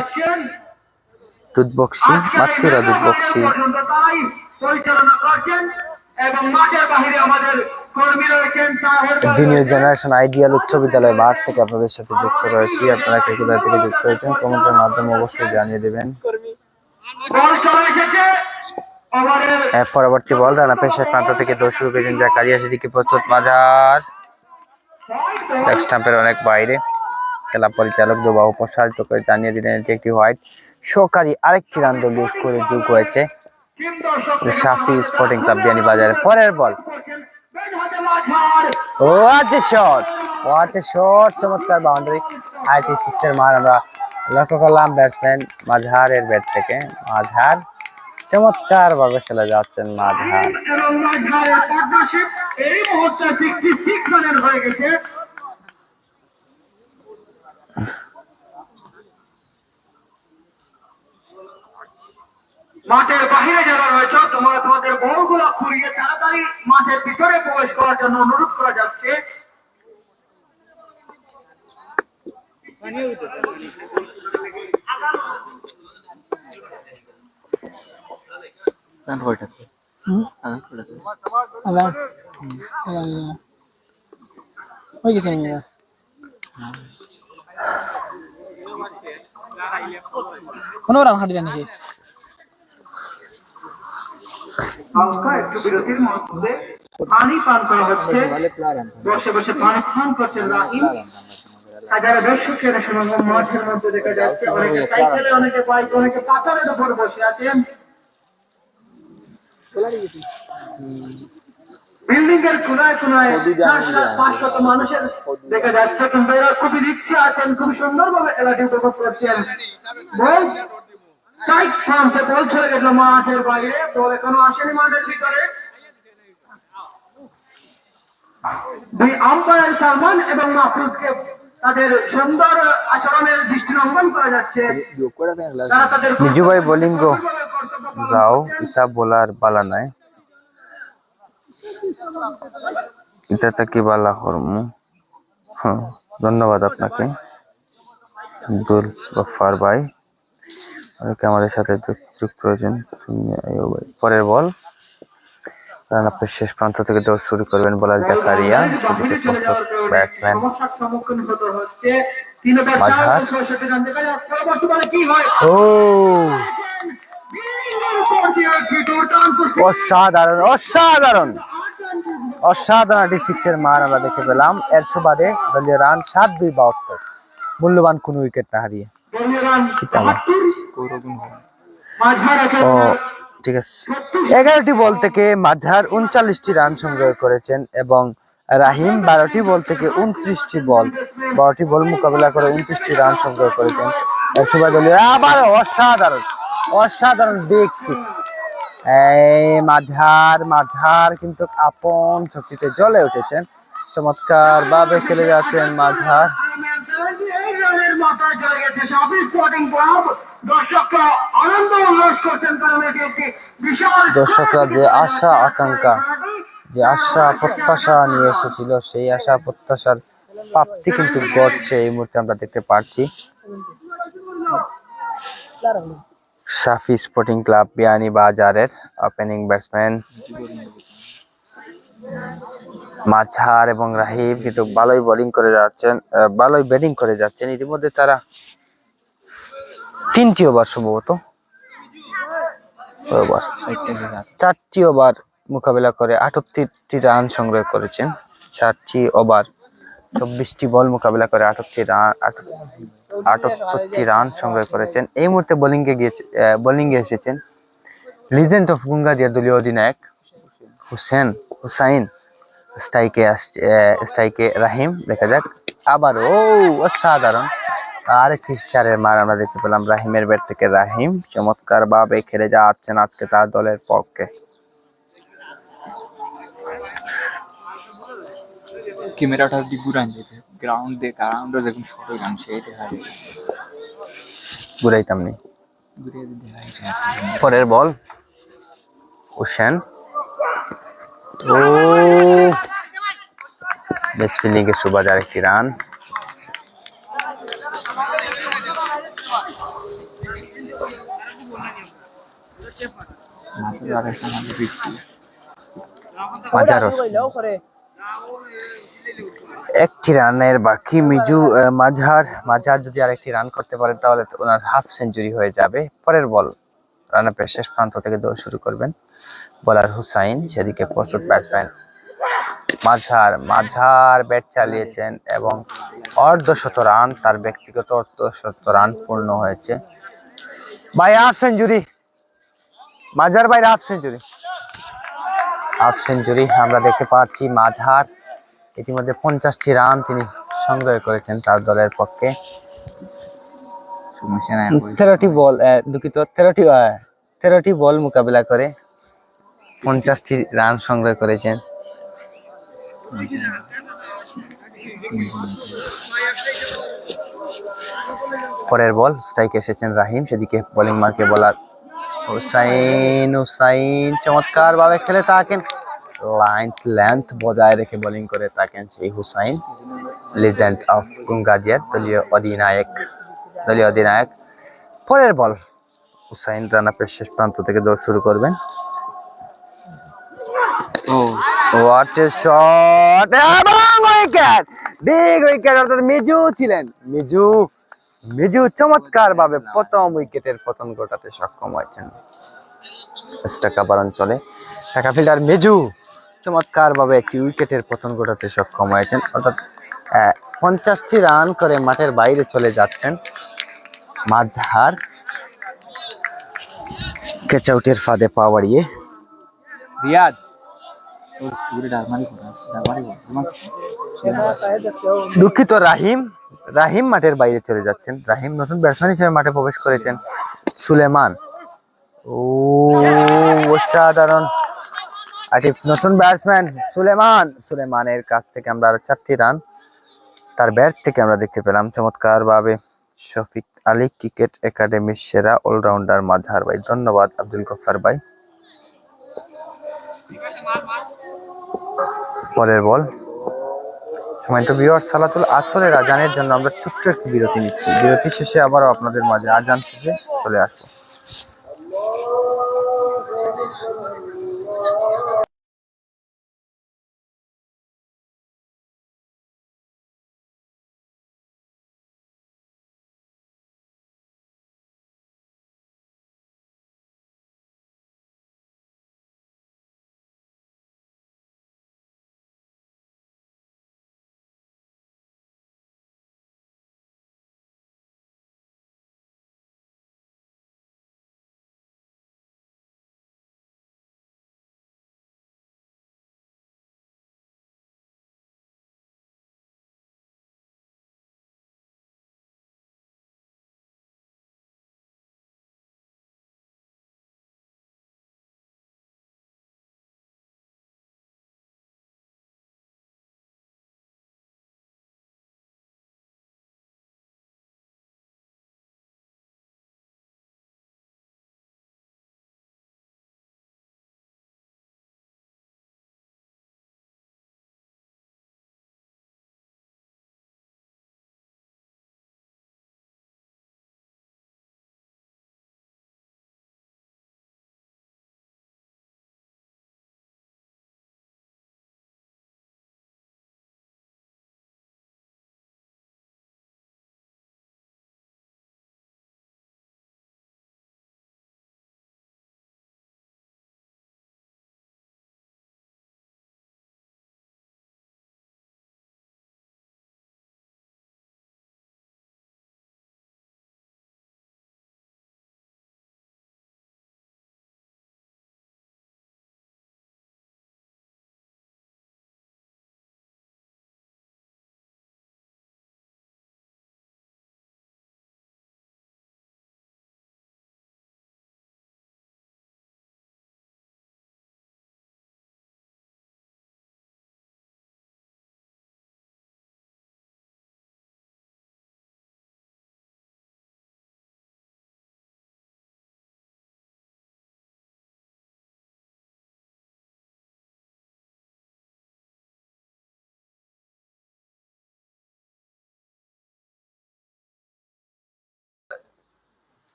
দুধবক্সি মাতৃরা দুধবক্সি দিনের জেনারেশন আইডিয়াল উচ্চ বিদ্যালয় মাঠ থেকে আপনাদের সাথে যুক্ত রয়েছি। আপনারা কে কোথায় থেকে যুক্ত হয়েছেন কমেন্টের মাধ্যমে অবশ্যই জানিয়ে দেবেন। পরবর্তী বল রানা পেশার প্রান্ত থেকে দৌড় শুরু করেছেন জাকারিয়া, সেদিকে প্রস্তুত মাঝার স্টাম্পের অনেক বাইরে। খেলা পরিচালক দুবাহু প্রসারিত করে জানিয়ে দিলেন এটি একটি হোয়াইট। সহকারী আরেকটি রান দলীয় স্কোরে যোগ হয়েছে সাফি স্পোর্টিং ক্লাব বিয়ানীবাজারে। পরের বল, হোয়াট এ শট, চমৎকার বাউন্ডারি। আইটি সিক্সের মান আমরা লক্ষ্য করলাম ব্যাটসম্যান মাঝহারের ব্যাট থেকে। মাঝহার চমৎকার ভাবে খেলে যাচ্ছেন মাঝহার। মাঠের বাহিরে যারা রয়েছে তোমরা তোমাদের বলগুলো ঘুরিয়ে তাড়াতাড়ি মাঠের ভিতরে প্রবেশ করার জন্য অনুরোধ করা যাচ্ছে। কোনো রান হাঁটি নাকি একটু বিরতির মধ্যে পানি পান করা হচ্ছে, বসে বসে পানি পান করছেন রাহিম। হাজারে দর্শকের সমাগম মাঠের মধ্যে দেখা যাচ্ছে। অনেকে সাইকেলে, অনেকে বাইক, অনেকে পাথরের উপর বসে আছেন। বিল্ডিং এর কোনায় কোনায় 400-500 মানুষের দেখা যাচ্ছে, কিন্তু এরা খুবই রিক্সে আছেন, খুবই সুন্দরভাবে খেলাটি উপভোগ করছেন। বল স্ট্রাইক ফ্রন্টে বল চলে গেল মাঠের বাইরে, বল এখনো আসেনি মাঠের ভিতরে। দুই আম্পায়ার সালমান এবং মাহফুজকে তাদের সুন্দর আচরণের দৃষ্টি লঙ্ঘন করা যাচ্ছে। তারা তাদের নিজু ভাই বোলিং গো যাও, ইতা বোলার বালা নাই, ইতা তাকি বালা করমু। ধন্যবাদ আপনাকে আব্দুল গফফার ভাই, অনেকে আমাদের সাথে যুক্ত হয়েছেন। পরের বল রানা পেশ শেষ প্রান্ত থেকে দৌড় শুরু করবেন বোলার জাকারিয়া, সেদিকে প্রস্তুত ব্যাটসম্যান মাঝহার। ও অসাধারণ অসাধারণ অসাধারণ একটি সিক্সের মান আমরা দেখতে পেলাম। এর সুবাদে দলীয় রান 7-2-72, মূল্যবান কোন উইকেট না হারিয়ে। ও ঠিক আছে, 11টি বল থেকে মাঝহার 39টি রান সংগ্রহ করেছেন এবং রাহিম 12টি বল থেকে 12টি বল মোকাবেলা করে 29টি রান সংগ্রহ করেছেন। এর সুবাদে দলীয় আবার অসাধারণ বিগ সিক্স। মাঝহার কিন্তু আপন শক্তিতে জ্বলে উঠেছেন, চমৎকার ভাবে খেলে যাচ্ছেন মাঝহার। দর্শকরা যে আশা আকাঙ্ক্ষা, যে আশা প্রত্যাশা নিয়ে এসেছিল, সেই আশা প্রত্যাশার প্রাপ্তি কিন্তু ঘটছে এই মুহূর্তে আমরা দেখতে পাচ্ছি। সাফি স্পোর্টিং ক্লাব বিয়ানীবাজারের ওপেনিং ব্যাটসম্যান মাঝহার এবং রাহিম কিন্তু ভালোই বোলিং করে যাচ্ছেন, ভালোই ব্যাটিং করে যাচ্ছেন। ইতিমধ্যে তারা 3টি ওভার সম্ভবত 4টি ওভার মোকাবেলা করে 78টি রান সংগ্রহ করেছেন। 4টি ওভার 24টি বল মোকাবেলা করে 78টি রান সংগ্রহ করেছেন। এই মুহূর্তে বোলিং এ এসেছেন লিজেন্ড অফ গুঙ্গাদিয়া দলীয় অধিনায়ক হুসাইন। স্ট্রাইকে রাহিম। দেখা যাক আবার অসাধারণ আরেকটি 4-এর মান আমরা দেখতে পেলাম রাহিমের ব্যাট থেকে। রাহিম চমৎকার ভাবে খেলে যাচ্ছেন আজকে তার দলের পক্ষে। ক্যামেরাটা যদি ঘুরান যেতে গ্রাউন্ডে যখন শর্ট হইলাম সেইটা হয় ঘুরাইতাম নি। ঘুরে যদি হয় পরের বল হোসেন, ও বেস্ট ফিল্ডিং এ সুবাজ আরেকটি রান। মাথায় আরেক আমাদের বৃষ্টি মাঝারও একটি রানের বাকি মিজু মাঝার যদি আরেকটি রান করতে পারে তাহলে তো ওনার হাফ সেঞ্চুরি হয়ে যাবে। পরের বল রান আপের শেষ প্রান্ত থেকে দৌড় শুরু করবেন বোলার হুসাইন, সেদিকে প্রস্তুত ব্যাটসম্যান মাঝার ব্যাট চালিয়েছেন এবং অর্ধশত রান, তার ব্যক্তিগত অর্ধশত রান পূর্ণ হয়েছে। ভাই হাফ সেঞ্চুরি, মাঝার বাইরে হাফ সেঞ্চুরি আমরা দেখতে পাচ্ছি। মাঝার ইতিমধ্যে 50টি রান তিনি সংগ্রহ করেছেন তার দলের পক্ষে। সমস্যা নাই 13টি বল দুঃখিত 13টি বল মোকাবিলা করে 50টি রান সংগ্রহ করেছেন। পরের বল স্ট্রাইকে এসেছেন রাহিম, সেদিকে বোলিং মার্কে বোলার হুসাইন চমৎকার ভাবে খেলে থাকেন, লেন্থ বজায় রেখে বোলিং করে থাকেন সেই হুসাইন, লিজেন্ড অফ গুঙ্গাদিয়ার দলীয় অধিনায়ক। পরের বল হুসাইন রান আপের শেষ প্রান্ত থেকে দৌড় শুরু করবেন। হোয়াট এ শট এবং উইকেট, বিগ উইকেট, অর্থাৎ মিজু চমৎকার ভাবে প্রথম উইকেটের পতন ঘটাতে সক্ষম হয়েছেন। কাবার অঞ্চলে ঢাকা ফিল্ডার মিজু চমৎকার ভাবে একটি উইকেটের পতন ঘটাতে সক্ষম হয়েছেন, অর্থাৎ 50টি রান করে মাঠের বাইরে চলে যাচ্ছেন মাঝহার ক্যাচ আউটের ফাঁদে পা বাড়িয়ে। রিয়াদ ডাকমারি দুঃখিত রাহিম মাঠের বাইরে চলে যাচ্ছেন। রাহিম নতুন ব্যাটসম্যান হিসেবে মাঠে প্রবেশ করেছেন। সুলেমান, ও অসাধারণ নতুন ব্যাটসম্যান সুলেমানের কাছ থেকে আমরা আরো 4টি রান তার ব্যাট থেকে আমরা দেখতে পেলাম। চমৎকার ভাবে শফিক আলী ক্রিকেট একাডেমির সেরা অলরাউন্ডার মাঝহার ভাই, ধন্যবাদ আব্দুল গফফার ভাই। পরের বল সম্মানিত ভিউয়ার্স, সালাতুল আসরের আজানের জন্য আমরা ছোট্ট একটি বিরতি নিচ্ছি। বিরতি শেষে আবারও আপনাদের মাঝে আজান শেষে চলে আসবো।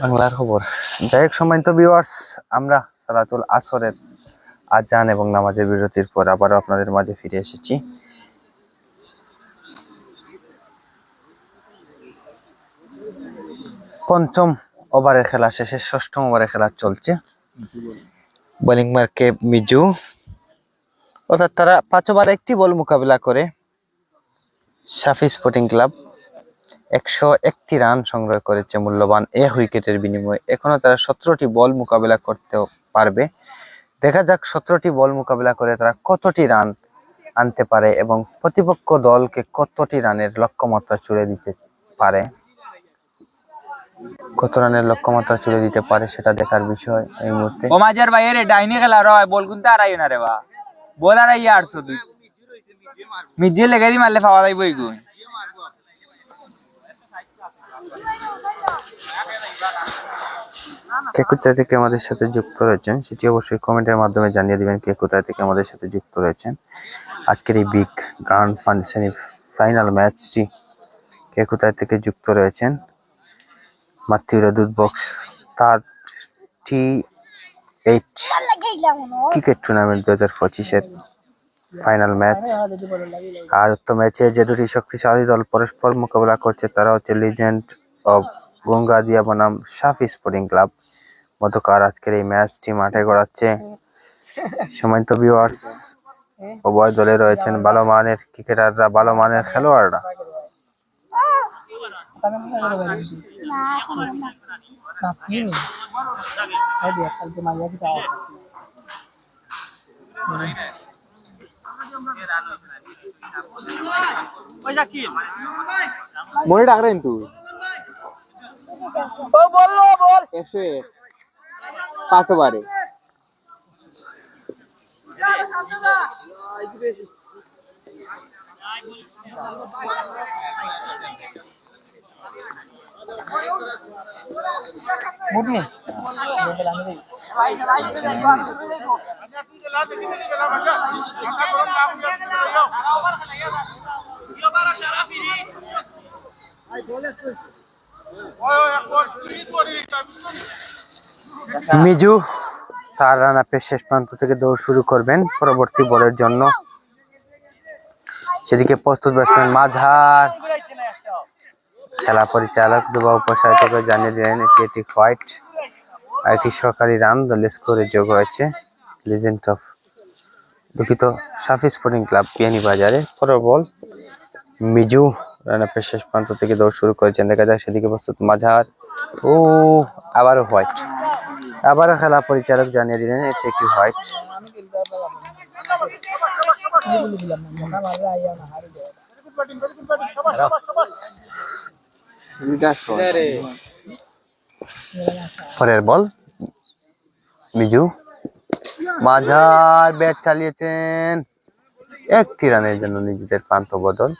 বাংলার খবর। যাই হোক সম্মানিত ভিউয়ার্স, আমরা সালাতুল আসরের আজান এবং নামাজের বিরতির পর আবারও আপনাদের মাঝে ফিরে এসেছি। পঞ্চম ওভারের খেলা শেষে ষষ্ঠম ওভারের খেলা চলছে। বোলিং মার্কে মিজু, অর্থাৎ তারা 5 ওভারে 1টি বল মোকাবিলা করে সাফি স্পোর্টিং ক্লাব 101টি রান সংগ্রহ করেছে মূল্যবান 1 উইকেটের বিনিময়ে। এখনো তারা 17টি বল মোকাবিলা করতে পারবে। দেখা যাক 17টি বল মোকাবিলা করে তারা কতটি রান আনতে পারে এবং প্রতিপক্ষ দলকে কতটি রানের লক্ষ্যমাত্রা ছুড়ে দিতে পারে। কত রানের লক্ষ্যমাত্রা ছুড়ে দিতে পারে সেটা দেখার বিষয় এই মুহূর্তে। ও মাজার ভাই রে ডাইনে খেলা রয় বল কিন্তু আড়াই না রে বা বল আড়াই 800 তুই মিজে লেগে দি মারলে পাওয়া যাইব ইগুন। কে কোথা থেকে আমাদের সাথে যুক্ত রয়েছেন সেটি অবশ্যই কমেন্টের মাধ্যমে জানিয়ে দিবেন কে কোথা থেকে আমাদের সাথে যুক্ত রয়েছেন। আজকের এই বিগ গ্র্যান্ড ফাইনাল ম্যাচটি কে কোথা থেকে যুক্ত রয়েছেন। মাতৃরা দুধ বক্স তার T8 ক্রিকেট টুর্নামেন্ট 2025-এর ফাইনাল ম্যাচ। আর উক্ত ম্যাচে যে দুটি শক্তিশালী দল পরস্পর মোকাবেলা করছে তারা হচ্ছে লিজেন্ড অব গঙ্গাদিয়া বনাম সাফি স্পোর্টিং ক্লাব। মধ্যকার আজকের এই ম্যাচটি মাঠে গড়াচ্ছে। সম্মানিত ভিউয়ার্স, উভয় দলে রয়েছেন ভালো মানের ক্রিকেটাররা, ভালো মানের খেলোয়াড়রা। মনে ডাক রেন তুই ও বললো বল 101 5 ওভারে মুটনি মিজু তার রান আপের শেষ প্রান্ত থেকে দৌড় শুরু করবেন পরবর্তী বলের জন্য। সেদিকে প্রস্তুত ব্যাটসম্যান মাঝার। খেলা পরিচালক দুবা উপসাহিত করে জানিয়ে দিলেন এটি হোয়াইট। আর এটি সরকারি রান দলের স্কোরে যোগ হয়েছে লিজেন্ড অফ দুঃখিত সাফি স্পোর্টিং ক্লাব বিয়ানীবাজারে। পরের বল মিজু রান আপের শেষ প্রান্ত থেকে দৌড় শুরু করেছেন। দেখা যায় সেদিকে প্রস্তুত মাঝার। ও আবারও হোয়াইট। আবারও খেলা পরিচালক জানিয়ে দিলেন এটি একটি হোয়াইট। পরের বল মিজু মাঝার ব্যাট চালিয়েছেন 1টি রানের জন্য নিজেদের প্রান্ত বদল।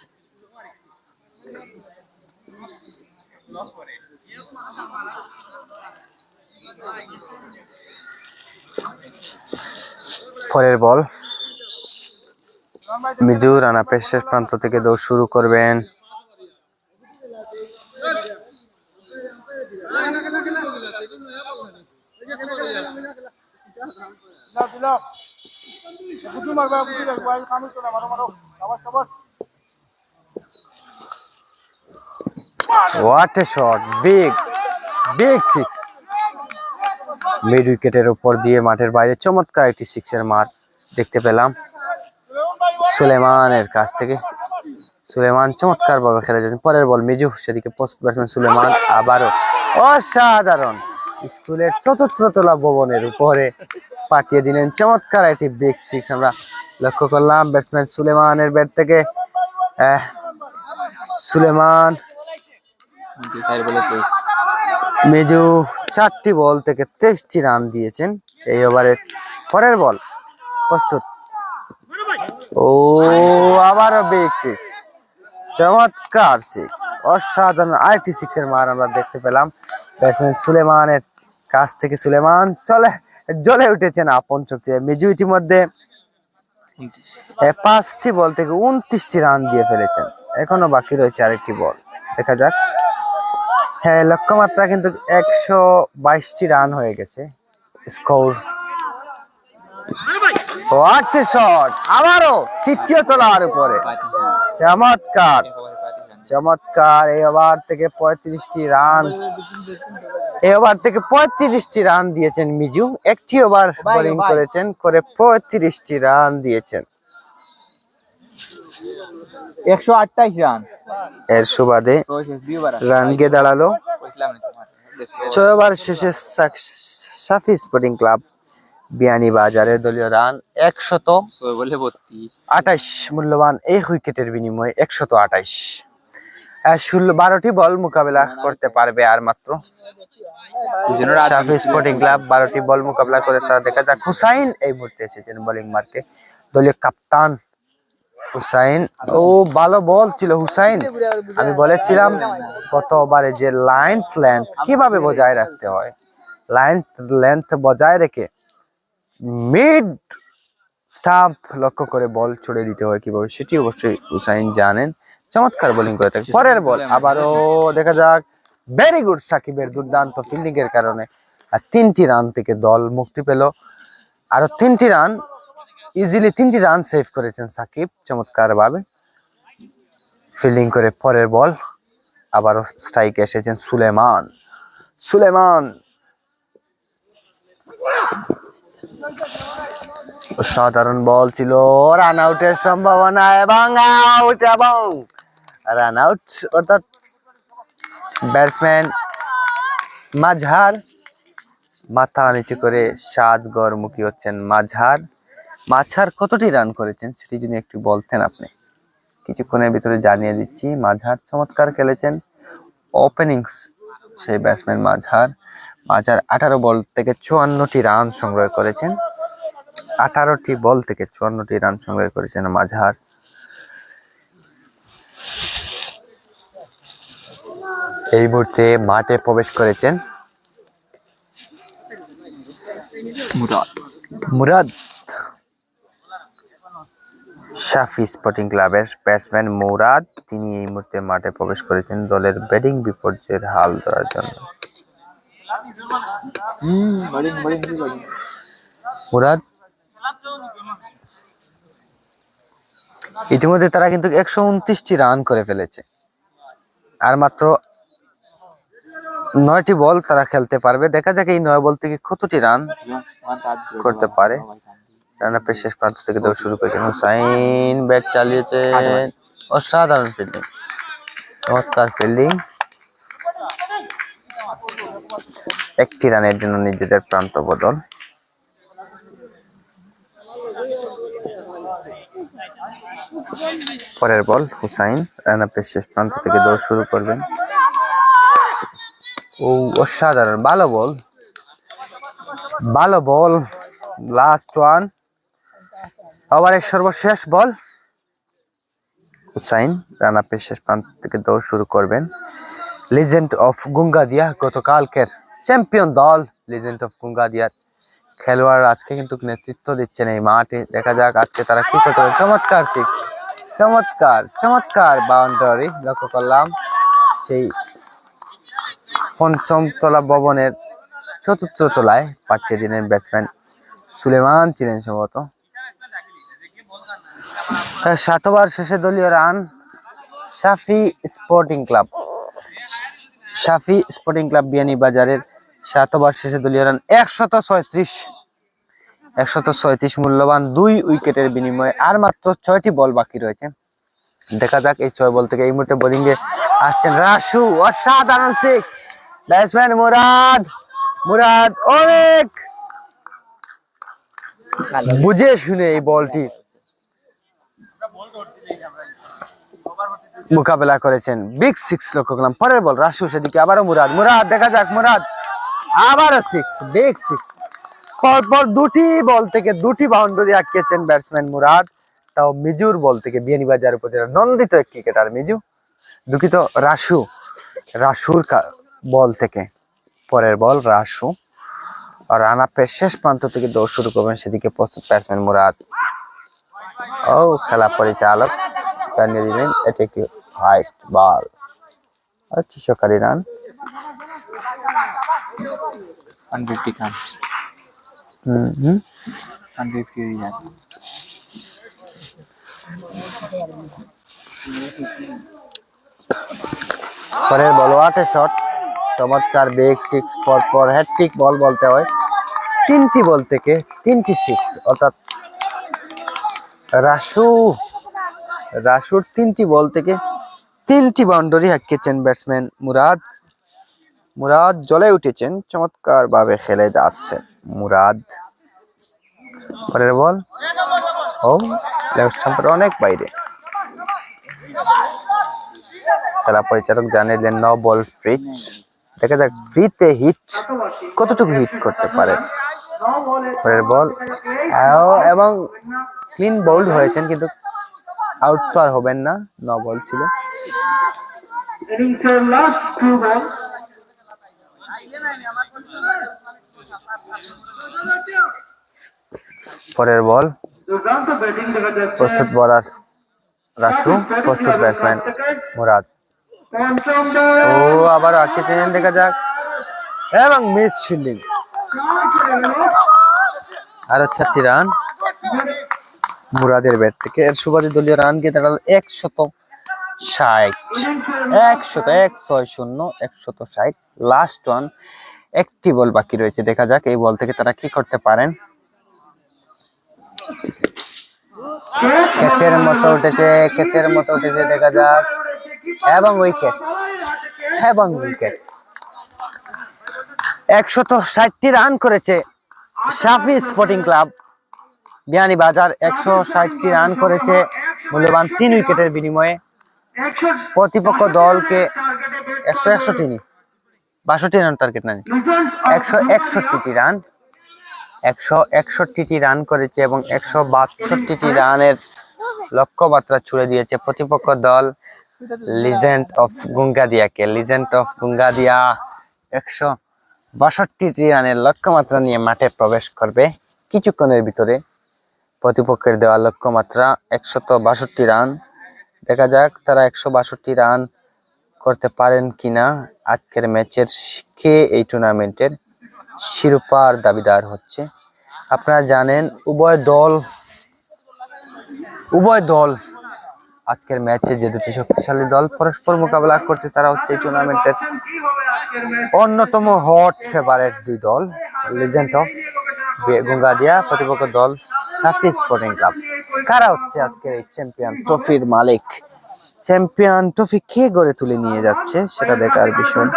পরের বল মিজু রান আপের শেষ প্রান্ত থেকে দৌড় শুরু করবেন। What a shot! Big 6. Mid উইকেটের উপর দিয়ে মাঠের বাইরে চমৎকার একটি 6-এর মার দেখতে পেলাম সুলেমানের কাছ থেকে। সুলেমান চমৎকার ভাবে খেলে যাচ্ছেন। পরের বল মিজু, সেদিকে পোস্ট ব্যাটসম্যান সুলেমান আবারও অসাধারণ স্কুলের 4র্থ তলা ভবনের উপরে পাঠিয়ে দিলেন চমৎকার একটি বিগ 6 আমরা লক্ষ্য করলাম ব্যাটসম্যান সুলেমানের ব্যাট থেকে। সুলেমান মিজু 4টি বল থেকে 23টি রান দিয়েছেন এই ওভারে। পরের বল প্রস্তুত। ও আবারও বিগ 6, চমৎকার 6, অসাধারণ আরেকটি 6-এর মার আমরা দেখতে পেলাম ব্যাটসম্যান সুলেমানের কাছ থেকে। সুলেমান জ্বলে উঠেছেন আপন শক্তিতে। মিজু ইতিমধ্যে 5টি বল থেকে 29টি রান দিয়ে ফেলেছেন। এখনো বাকি রয়েছে আরেকটি বল, দেখা যাক। হ্যাঁ, লক্ষ্যমাত্রা কিন্তু 122টি রান হয়ে গেছে স্কোর। হোয়াট এ শট, আবারও তৃতীয় তলার উপরে, চমৎকার চমৎকার। এই ওভার থেকে 35টি রান, এই ওভার থেকে 35টি রান দিয়েছেন মিজু। একটি ওভার বোলিং করেছেন, করে 35টি রান দিয়েছেন। 128 রান এর সুবাদে রান গিয়ে দাঁড়ালো 6 ওভার শেষে সাফি স্পোর্টিং ক্লাব বিয়ানীবাজারের দলীয় রান 128, মূল্যবান এক উইকেটের বিনিময়ে 128। 12টি বল মোকাবেলা করতে পারবে আর মাত্র সাফি স্পোর্টিং ক্লাব। 12টি বল মোকাবেলা করে তারা, দেখা যাক। হুসাইন এই মুহূর্তে এসেছেন বোলিং মার্কে, দলীয় কাপ্তান হুসাইন। ও ভালো বল ছিল হুসাইন। আমি বলেছিলাম গত ওভারে যে লেন্থ কিভাবে বজায় রাখতে হয়, লেন্থ বজায় রেখে মিড স্টাম্প লক্ষ্য করে বল ছুড়ে দিতে হয় কিভাবে, সেটি অবশ্যই হুসাইন জানেন। চমৎকার বোলিং করে থাকে। পরের বল আবারও দেখা যাক, ভেরি গুড সাকিবের দুর্দান্ত ফিল্ডিং এর কারণে 3টি রান থেকে দল মুক্তি পেল। আরো 3টি রান, ইজিলি 3টি রান সেভ করেছেন সাকিব চমৎকার ভাবে ফিল্ডিং করে। পরের বল আবারও স্ট্রাইকে এসেছেন সুলেমান। সাধারণ বল ছিল, রান আউটের সম্ভাবনা এবং রান আউট, অর্থাৎ ব্যাটসম্যান মাঝার মাথা নিচু করে 7 গড়মুখী হচ্ছেন মাঝার কতটি রান করেছেন সেটি যদি একটু বলতেন আপনি, কিছুক্ষণের ভিতরে জানিয়ে দিচ্ছি। মাঝার চমৎকার খেলেছেন ওপেনিংস সেই ব্যাটসম্যান মাঝার 18 বল থেকে 54টি রান সংগ্রহ করেছেন। 18টি বল থেকে 54টি রান সংগ্রহ করেছেন মাঝার। এই মুহূর্তে মাঠে প্রবেশ করেছেন মুরাদ। সাফি স্পোর্টিং ক্লাবের ব্যাটসম্যান মুরাদ, তিনি এই মুহূর্তে মাঠে প্রবেশ করেছেন দলের ব্যাটিং বিপর্যয়ের হাল ধরার জন্য। মুরাদ ইতিমধ্যে তারা কিন্তু 129টি রান করে ফেলেছে, আর মাত্র 9টি বল তারা খেলতে পারবে। দেখা যাক এই 9 বল থেকে কতটি রান করতে পারে। রান আপের শেষ প্রান্ত থেকে দৌড় শুরু করেছেন হুসাইন, ব্যাট চালিয়েছেন, অসাধারণ ফিল্ডিং, চমৎকার ফিল্ডিং। 1টি রানের জন্য নিজেদের প্রান্ত বদল। পরের বল হুসাইন, রান আপের শেষ প্রান্ত থেকে দৌড় শুরু করবেন। ও অসাধারণ, ভালো বল, লাস্ট ওয়ান, ওভারের সর্বশেষ বল। হুসাইন রান আপের শেষ প্রান্ত থেকে দৌড় শুরু করবেন। লিজেন্ড অফ গুঙ্গাদিয়া, গতকালকের চ্যাম্পিয়ন দল লিজেন্ড অফ গুঙ্গাদিয়ার খেলোয়াড় আজকে কিন্তু নেতৃত্ব দিচ্ছেন এই মাঠে। দেখা যাক আজকে তারা কি করতে পারে। চমৎকার বাউন্ডারি লক্ষ্য করলাম সেই 5ম তলা ভবনের 4র্থ তলায় পাঠিয়ে দিলেন ব্যাটসম্যান সুলেমান ছিলেন সম্ভবত। 7 ওভার শেষে দলীয় রান সাফি স্পোর্টিং ক্লাব বিয়ানীবাজারের 7 ওভার শেষে দলীয় রান 136, মূল্যবান 2 উইকেটের বিনিময়ে আর মাত্র 6টি বল বাকি রয়েছে। দেখা যাক এই 6 বল থেকে এই মুহূর্তে বোলিং এ আসছেন রাসু, অসাধারণ সিক্স। ব্যাটসম্যান মুরাদ অনেক বুঝে শুনে এই বলটি মোকাবেলা করেছেন, বিগ 6 লক্ষ্য করলাম। পরের বল রাসু, সেদিকে আবারও মুরাদ, দেখা যাক মুরাদ আবারও 6, বিগ 6। পরপর 2টি বল থেকে 2টি বাউন্ডারি আটকেছেন ব্যাটসম্যান মুরাদ, তাও মিজুর বল থেকে। বিয়ানীবাজার উপজেলার নন্দিত এক ক্রিকেটার মিজু, দুঃখিত রাসুর বল থেকে। পরের বল রাসু, রান আপের শেষ প্রান্ত থেকে দৌড় শুরু করবেন, সেদিকে প্রস্তুত ব্যাটসম্যান মুরাদ। খেলা পরিচালক জানিয়ে দিলেন এটি একটি হোয়াইট বল। আর 600 রান। 150 খান হুম 150 রান। পরের বল ওয়াটে শট, চমৎকার বেগ সিক্স, পর হ্যাটট্রিক বল বলতে হয়। 3টি বল থেকে 3টি সিক্স, অর্থাৎ রাসুর 3টি বল থেকে 3টি বাউন্ডারি হাঁকিয়েছেন ব্যাটসম্যান মুরাদ জ্বলে উঠেছেন, চমৎকার ভাবে খেলে যাচ্ছে মুরাদ। পরের বল ও লেগ স্টাম্পের অনেক বাইরে। খেলা পরিচালক জানিয়ে নো বল ফ্রিচ। দেখা যাক ফ্রিতে হিট কতটুকু হিট করতে পারে। পরের বল এবং ক্লিন বোল্ড হয়েছেন, কিন্তু আউট তো আর হবেন না, নো বল ছিল। ইনিংসের লাস্ট 2 বল। পরের বল দুর্দান্ত ব্যাটিং দেখা যাচ্ছে। প্রস্তুত বোলার রাসু, প্রস্তুত ব্যাটসম্যান মুরাদ। পঞ্চম ও বল আবার আঁকিয়েছেন, দেখা যাক, এবং মিস ফিল্ডিং। আরো 6টি রান মুরাদের ব্যাট থেকে। এর সুবাদে দলীয় রান গিয়ে দাঁড়ালো 160। 160 লাস্ট ওয়ান, একটি বল বাকি রয়েছে। দেখা যাক এই বল থেকে তারা কি করতে পারেন। ক্যাচের মতো উঠেছে, দেখা যাক, এবং উইকেট 160টি রান করেছে শাফি স্পোর্টিং ক্লাব বিয়ানীবাজার। 160টি রান করেছে মূল্যবান 3 উইকেটের বিনিময়ে। প্রতিপক্ষ দলকে 162 রান টার্গেট না, 161টি রান করেছে এবং 162টি রানের লক্ষ্যমাত্রা ছুড়ে দিয়েছে প্রতিপক্ষ দল লিজেন্ড অফ গুঙ্গাদিয়াকে। 162টি রানের লক্ষ্যমাত্রা নিয়ে মাঠে প্রবেশ করবে কিছুক্ষণের ভিতরে। প্রতিপক্ষের দেওয়া লক্ষ্যমাত্রা 162 রান। দেখা যাক তারা 162 রান করতে পারেন কিনা। আজকের ম্যাচের কে এই টুর্নামেন্টের শিরোপার দাবিদার হচ্ছে। আপনারা জানেন উভয় দল আজকের ম্যাচে যে দুটি শক্তিশালী দল পরস্পর মোকাবেলা করছে, তারা হচ্ছে এই টুর্নামেন্টের অন্যতম হট ফেভারিট দুই দল, লিজেন্ড অফ গুঙ্গাদিয়া, প্রতিপক্ষ দল শাফি স্পোর্টিং ক্লাব। কারা হচ্ছে আজকের এই চ্যাম্পিয়ন ট্রফির মালিক? চ্যাম্পিয়ন ট্রফি কে গড়ে তুলে নিয়ে যাচ্ছে সেটা দেখার বিষয়।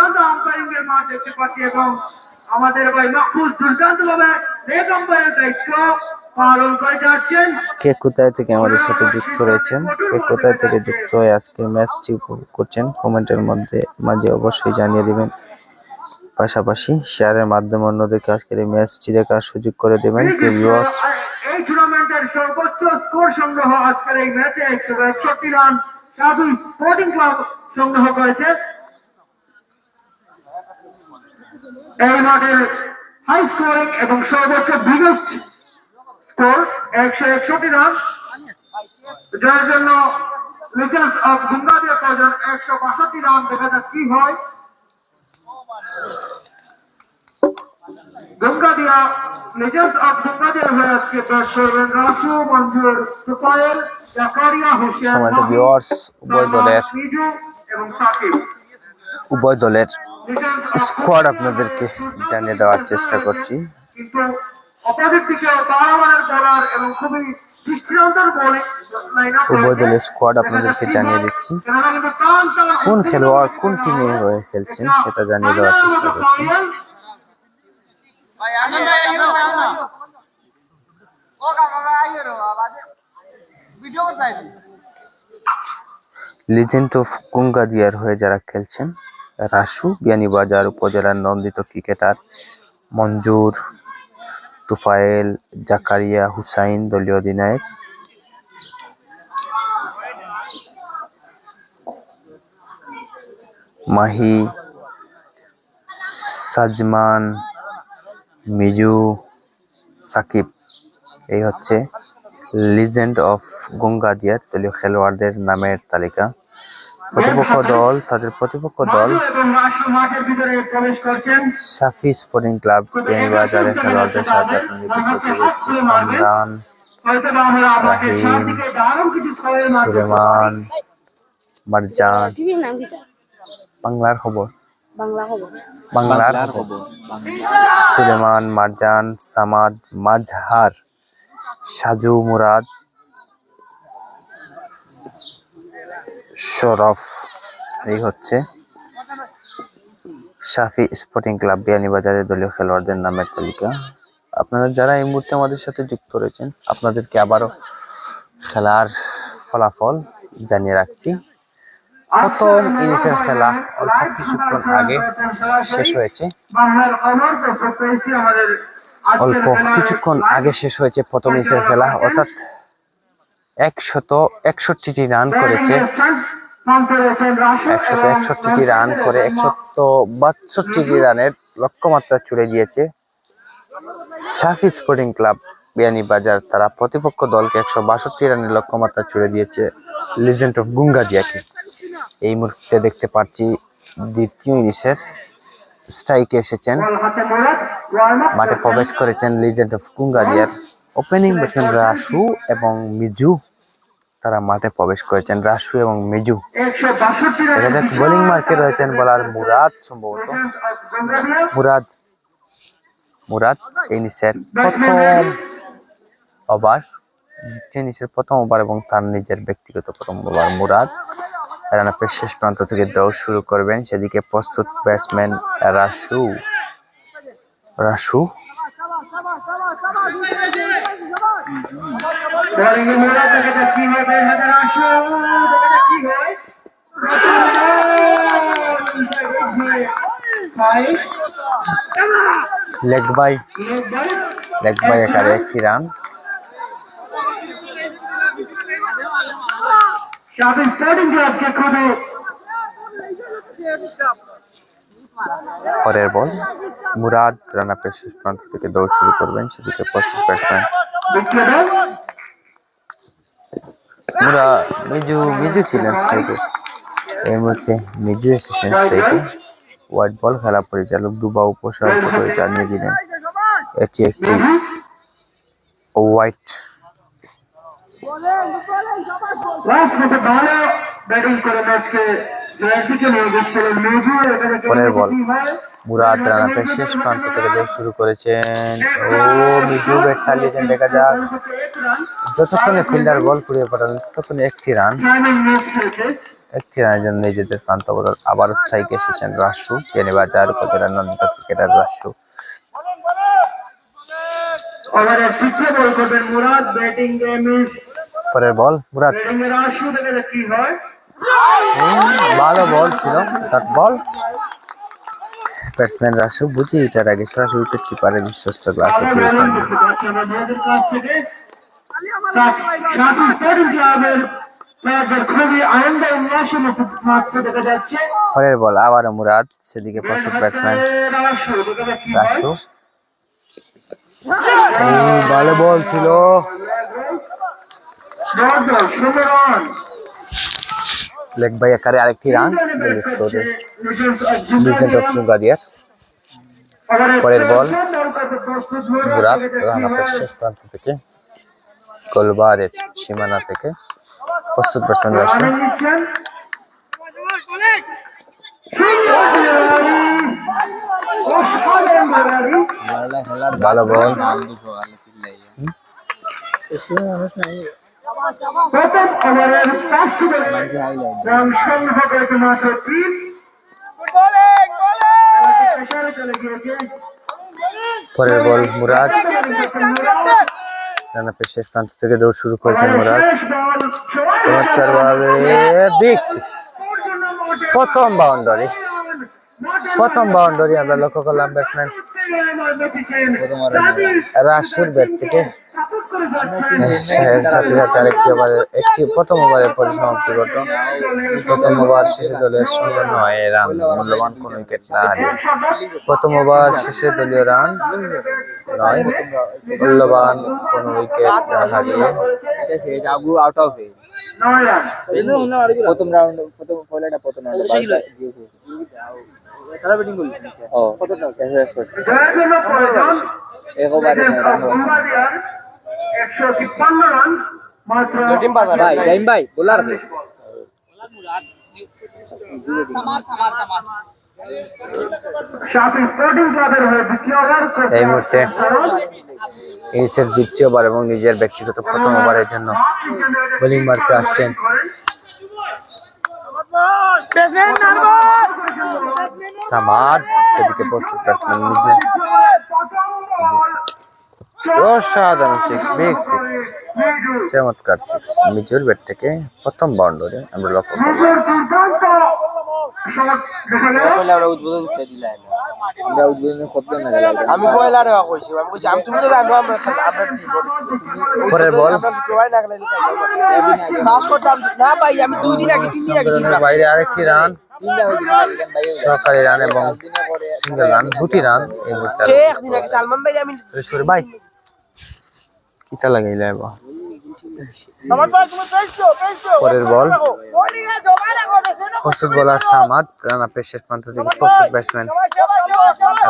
আমাদের ভাই মাহফুজ দুর্দান্তভাবে লেগ আম্পায়ারের দায়িত্ব পালন করে যাচ্ছেন। কে কোথায় থেকে আমাদের সাথে যুক্ত রয়েছেন, কে কোথায় থেকে যুক্ত হয়ে আজকের ম্যাচটি উপভোগ করছেন, কমেন্টের মাঝে অবশ্যই জানিয়ে দিবেন। পাশাপাশি শেয়ারের মাধ্যমে অন্যদেরকে আজকের এই ম্যাচটি দেখার সুযোগ করে দেবেন। ভিউয়ার্স, এই টুর্নামেন্টের সর্বোচ্চ স্কোর সংগ্রহ আজকের এই ম্যাচে 161 রান শাফি স্পোর্টিং ক্লাব সংগ্রহ করেছে। এই মাঠের হাই স্কোরিং এবং সর্বোচ্চ বিগেস্ট স্কোর 161 রান, যার জন্য লিজেন্ডস অফ গুঙ্গাদিয়া প্রয়োজন 162 রান। দেখা যাক কি হয়। গুঙ্গাদিয়া লিজেন্ডস অফ গুঙ্গাদিয়া হয়ে আজকে ব্যাট করবেন রাসু, মঞ্জুর, তুফাইল, জাকারিয়া, হোসেন, সম্মানিত ভিউয়ার্স, উভয় দলের স্কোয়াড আপনাদেরকে জানিয়ে দেওয়ার চেষ্টা করছি। কিন্তু অপোজিট দিকে বারবার বলার এবং খুবই দৃষ্টিনন্দন বলে উভয় দলের স্কোয়াড আপনাদেরকে জানিয়ে দিচ্ছি। কোন খেলোয়াড় কোন টিমে হয়ে খেলছেন সেটা জানিয়ে দেওয়ার চেষ্টা করছি। লিজেন্ড অফ গুঙ্গাদিয়ার হয়ে যারা খেলছেন, রাসু বিয়ানীবাজার উপজেলার নন্দিত ক্রিকেটার মঞ্জুর, তুফাইল, জাকারিয়া, হুসাইন দলীয় অধিনায়ক। মাহি, সাজমান, মিজু, সাকিব, এই হচ্ছে লিজেন্ড অফ গুঙ্গাদিয়ার দলীয় খেলোয়াড়দের নামের তালিকা। প্রতিপক্ষ দল তাদের প্রতিপক্ষ দল মাজু এবং রাসু মাঠের ভিতরে প্রবেশ করছেন। সাফি স্পোর্টিং ক্লাব বিয়ানীবাজারের খেলোয়াড়দের সাথে আপনাদের পরিচয় করছি। কামরান, হয়তোবা আমরা মাঠের রাহিম, চারদিকে দারুণ কিছু ছয়ের মাধ্যমে সুলেমান, মারজান। টিভির নাম কি? বাংলার খবর, বাংলা খবর। বাংলার খবর। সুলেমান, মারজান, সামাদ, মাজহার, সাজু, মুরাদ, শরফ। এই হচ্ছে সাফি স্পোর্টিং ক্লাব বিয়ানীবাজারের দলীয় খেলোয়াড়দের নামের তালিকা। আপনারা যারা এই মুহূর্তে আমাদের সাথে যুক্ত রয়েছেন, আপনাদেরকে আবারও খেলার ফলাফল জানিয়ে রাখছি। প্রথম ইনিংসের খেলা অল্প কিছুক্ষণ আগে শেষ হয়েছে। বাংলার খবর তো পেয়েছি আমাদের অল্প কিছুক্ষণ আগে শেষ হয়েছে প্রথম ইনিংসের খেলা, অর্থাৎ 161টি রান করেছে। 161টি রান করে 162টি রানের লক্ষ্যমাত্রা ছুড়ে দিয়েছে সাফি স্পোর্টিং ক্লাব বিয়ানীবাজার। তারা প্রতিপক্ষ দলকে 162 রানের লক্ষ্যমাত্রা ছুড়ে দিয়েছে লিজেন্ড অফ গুঙ্গাদিয়াকে। এই মুহূর্তে দেখতে পাচ্ছি দ্বিতীয় ইনিংসের স্ট্রাইকে এসেছেন, মাঠে প্রবেশ করেছেন লিজেন্ড অফ গুঙ্গাদিয়ার ওপেনিং ব্যাটসম্যান রাসু এবং মিজু। তারা মাঠে প্রবেশ করেছেন রাসু এবং মিজু। দেখা যাক বোলিং মার্কে রয়েছেন বোলার মুরাদ, সম্ভবত মুরাদ ইনিংসের প্রথম ওভার, দ্বিতীয় ইনিংসের প্রথম ওভার এবং তার নিজের ব্যক্তিগত প্রথম ওভার। মুরাদ রানাপের শেষ প্রান্ত থেকে দৌড় শুরু করবেন, সেদিকে প্রস্তুত ব্যাটসম্যান রাসু। লেগ বাই আকারে একটি রান। পরের বল মুরাদ রানাপের শেষ প্রান্ত থেকে দৌড় শুরু করবেন, সেদিকে প্রস্তুত ব্যাটসম্যান মিজু ছিলেন স্ট্রাইকে। এই মুহূর্তে মিজু এসেছেন স্ট্রাইকে। হোয়াইট বল খেলা পরিচালক দুবা উপসর্গ করে জানিয়ে দিলেন এটি একটি হোয়াইট। পরের বল মুরাদ রানাপের শেষ প্রান্ত থেকে দৌড় শুরু করেছেন। মিজু ব্যাট চালিয়েছেন, দেখা যাক যতক্ষণে ফিল্ডার বল কুড়িয়ে পাঠালেন ততক্ষণে একটি রানের জন্য নিজেদের প্রান্ত বদল। আবার স্ট্রাইকে এসেছেন রাসু, বিয়ানীবাজার উপজেলার নন্দিত ক্রিকেটার রাসু। পরের বল মুরাদ, ভালো বল ছিল, ডট বল। ব্যাটসম্যান রাসু বুঝি এটার আগে সরাসরি উইকেট কিপারের বিশ্বস্ত গ্লাসে পরের বল আবারও মুরাদ, সেদিকে প্রস্তুত ব্যাটসম্যান রাসু। ভালো বল ছিল, লেগ বাই আকারে আরেকটি রান লিজেন্ড অফ গুঙ্গাদিয়ার। পরের বল মুরাদ রানাপের শেষ প্রান্ত থেকে গোলবারের সীমানা থেকে প্রস্তুত ব্যাটসম্যান রাসু। ভালো বল, প্রথম ওভারের 5টি বলে রান সংগ্রহ করেছে মাত্র 3। পরের বল মুরাদ রানাপের শেষ প্রান্ত থেকে দৌড় শুরু করেছেন মুরাদ। চমৎকার ভাবে বিগ সিক্স, প্রথম বাউন্ডারি আমরা লক্ষ্য করলাম ব্যাটসম্যান রাসুর ব্যাট থেকে। সাথে আরেকটি প্রথম ওভারের পরিসমাপ্তি ঘটল। প্রথম ওভার শেষে দলের 9 রান, মূল্যবান কোন উইকেট না হারিয়ে। প্রথম ওভার শেষে দলীয় রান 9, মূল্যবান কোন উইকেট না হারিয়ে 9 রান। প্রথম রাউন্ড প্রথম পয়লাটা প্রথম রাউন্ড তারা ব্যাটিং করল ও কতটা জয়ের জন্য প্রয়োজন একবারে বুঙ্গাদিয়ার 153 রান মাত্র। ভাই টাইম ভাই বোলার শাফি স্পোর্টিং ক্লাবের হয়ে দ্বিতীয় ওভার এই মুহূর্তে ইনিংসের দ্বিতীয় ওভার এবং নিজের ব্যক্তিগত প্রথম ওভারের জন্য বোলিং মার্কে আসছেন সামাদ। সেদিকে প্রস্তুত ব্যাটসম্যান মিজু, অসাধারণ সিক্স, বিগ সিক্স, চমৎকার সিক্স মিজুর ব্যাট থেকে প্রথম বাউন্ডারি আমরা লক্ষ্য করলাম। আমরা উদ্বোধন করে দিলাম আমরা উদ্বোধন করতে না গেলাম আমি পয়লা রে কইছি আমি কইছি আমি তুমি তো জানো আমরা পরের বল পাস করতাম না ভাই আমি 2 দিন আগে 3 দিন আগে বাইরে আরেকটি রান, সরকারি রান এবং সিঙ্গেল রান, দুটি রান এই মুহূর্তে। একদিন আগে সালমান ভাই আমি ভাই কিটা লাগাইলে পরের বল প্রস্তুত বোলার সামাদ, রানা পেশ শেষ প্রান্ত থেকে প্রস্তুত ব্যাটসম্যান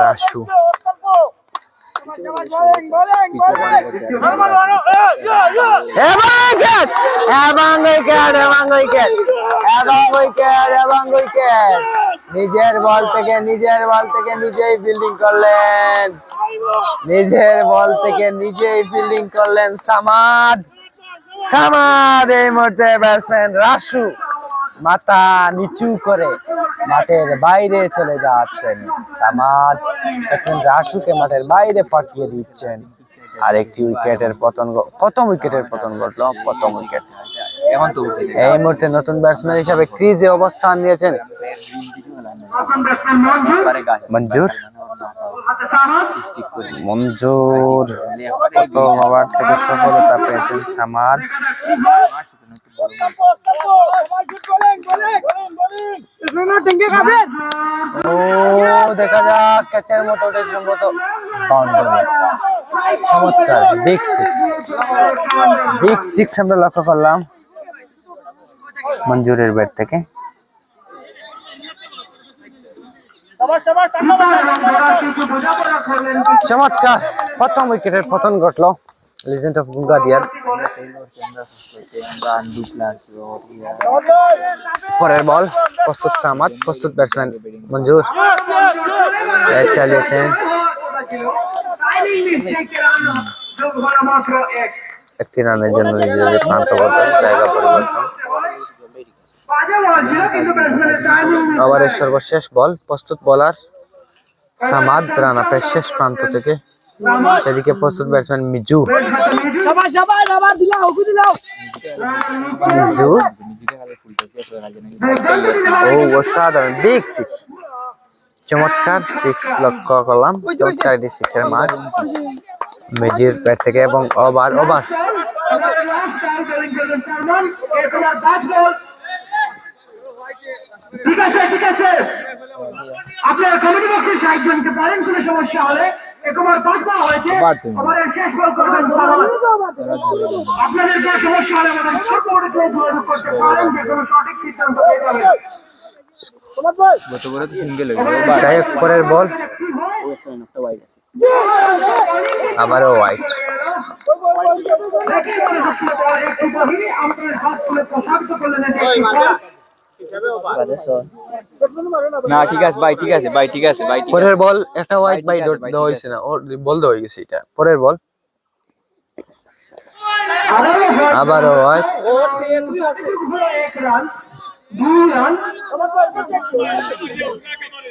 রাসু। নিজের বল থেকে নিজেই ফিল্ডিং করলেন, নিজের বল থেকে নিজেই ফিল্ডিং করলেন সামাদ। এই মুহূর্তে ব্যাটসম্যান রাসু মাথা নিচু করে মাঠের বাইরে চলে যাচ্ছেন। সামাদ এখন রাসুকে মাঠের বাইরে পাঠিয়ে দিচ্ছেন। আরেকটি উইকেটের পতন, প্রথম উইকেটের পতন ঘটলো, প্রথম উইকেট। এই মুহূর্তে নতুন ব্যাটসম্যান হিসাবে ক্রিজে অবস্থান নিয়েছেন মঞ্জুর। প্রথম ওভার থেকে সফলতা পেয়েছেন সামাদ। দেখা যাক ক্যাচের মতো ওটা সম্ভবত বাউন্ডারি। চমৎকার বিগ সিক্স আমরা লক্ষ্য করলাম মঞ্জুরের ব্যাট থেকে। চমৎকার প্রথম উইকেটের পতন ঘটলো লিজেন্ড অফ গুঙ্গাদিয়ার। পরের বল প্রস্তুত সামাদ, প্রস্তুত ব্যাটসম্যান মঞ্জুর চালিয়েছেন একটি রানের জন্য নিজেদের প্রান্ত জায়গা পরিবর্তন। ওভারের সর্বশেষ বল প্রস্তুত বোলার সামাদ, রানা পেশ শেষ প্রান্ত থেকে সেদিকে প্রস্তুত ব্যাটসম্যান মিজু। অসাধারণ বিগ সিক্স, চমৎকার সিক্স লক্ষ্য করলাম। চমৎকার এটি সিক্সের মার মিজুর ব্যাট থেকে এবং ওভার ঠিক আছে আপনারা কমিটি বক্সের সাহায্য নিতে পারেন কোনো সমস্যা হলে। একবার পাস বল হয়েছে, ওভারের শেষ বল করবেন আপনাদের কোনো সমস্যা হলে আমাদের সাপোর্টে যোগাযোগ করতে পারেন, যে কোনো সঠিক সিদ্ধান্ত পেয়ে যাবেন। পরের বল আবারও হোয়াইট। না ঠিক আছে ভাই, ঠিক আছে ভাই, ঠিক আছে ভাই। পরের বল একটা হোয়াইট বাই ডট দেওয়া হয়েছে না, ওর বল দেওয়া হয়ে গেছে। এটা পরের বল আবারও হোয়াইট।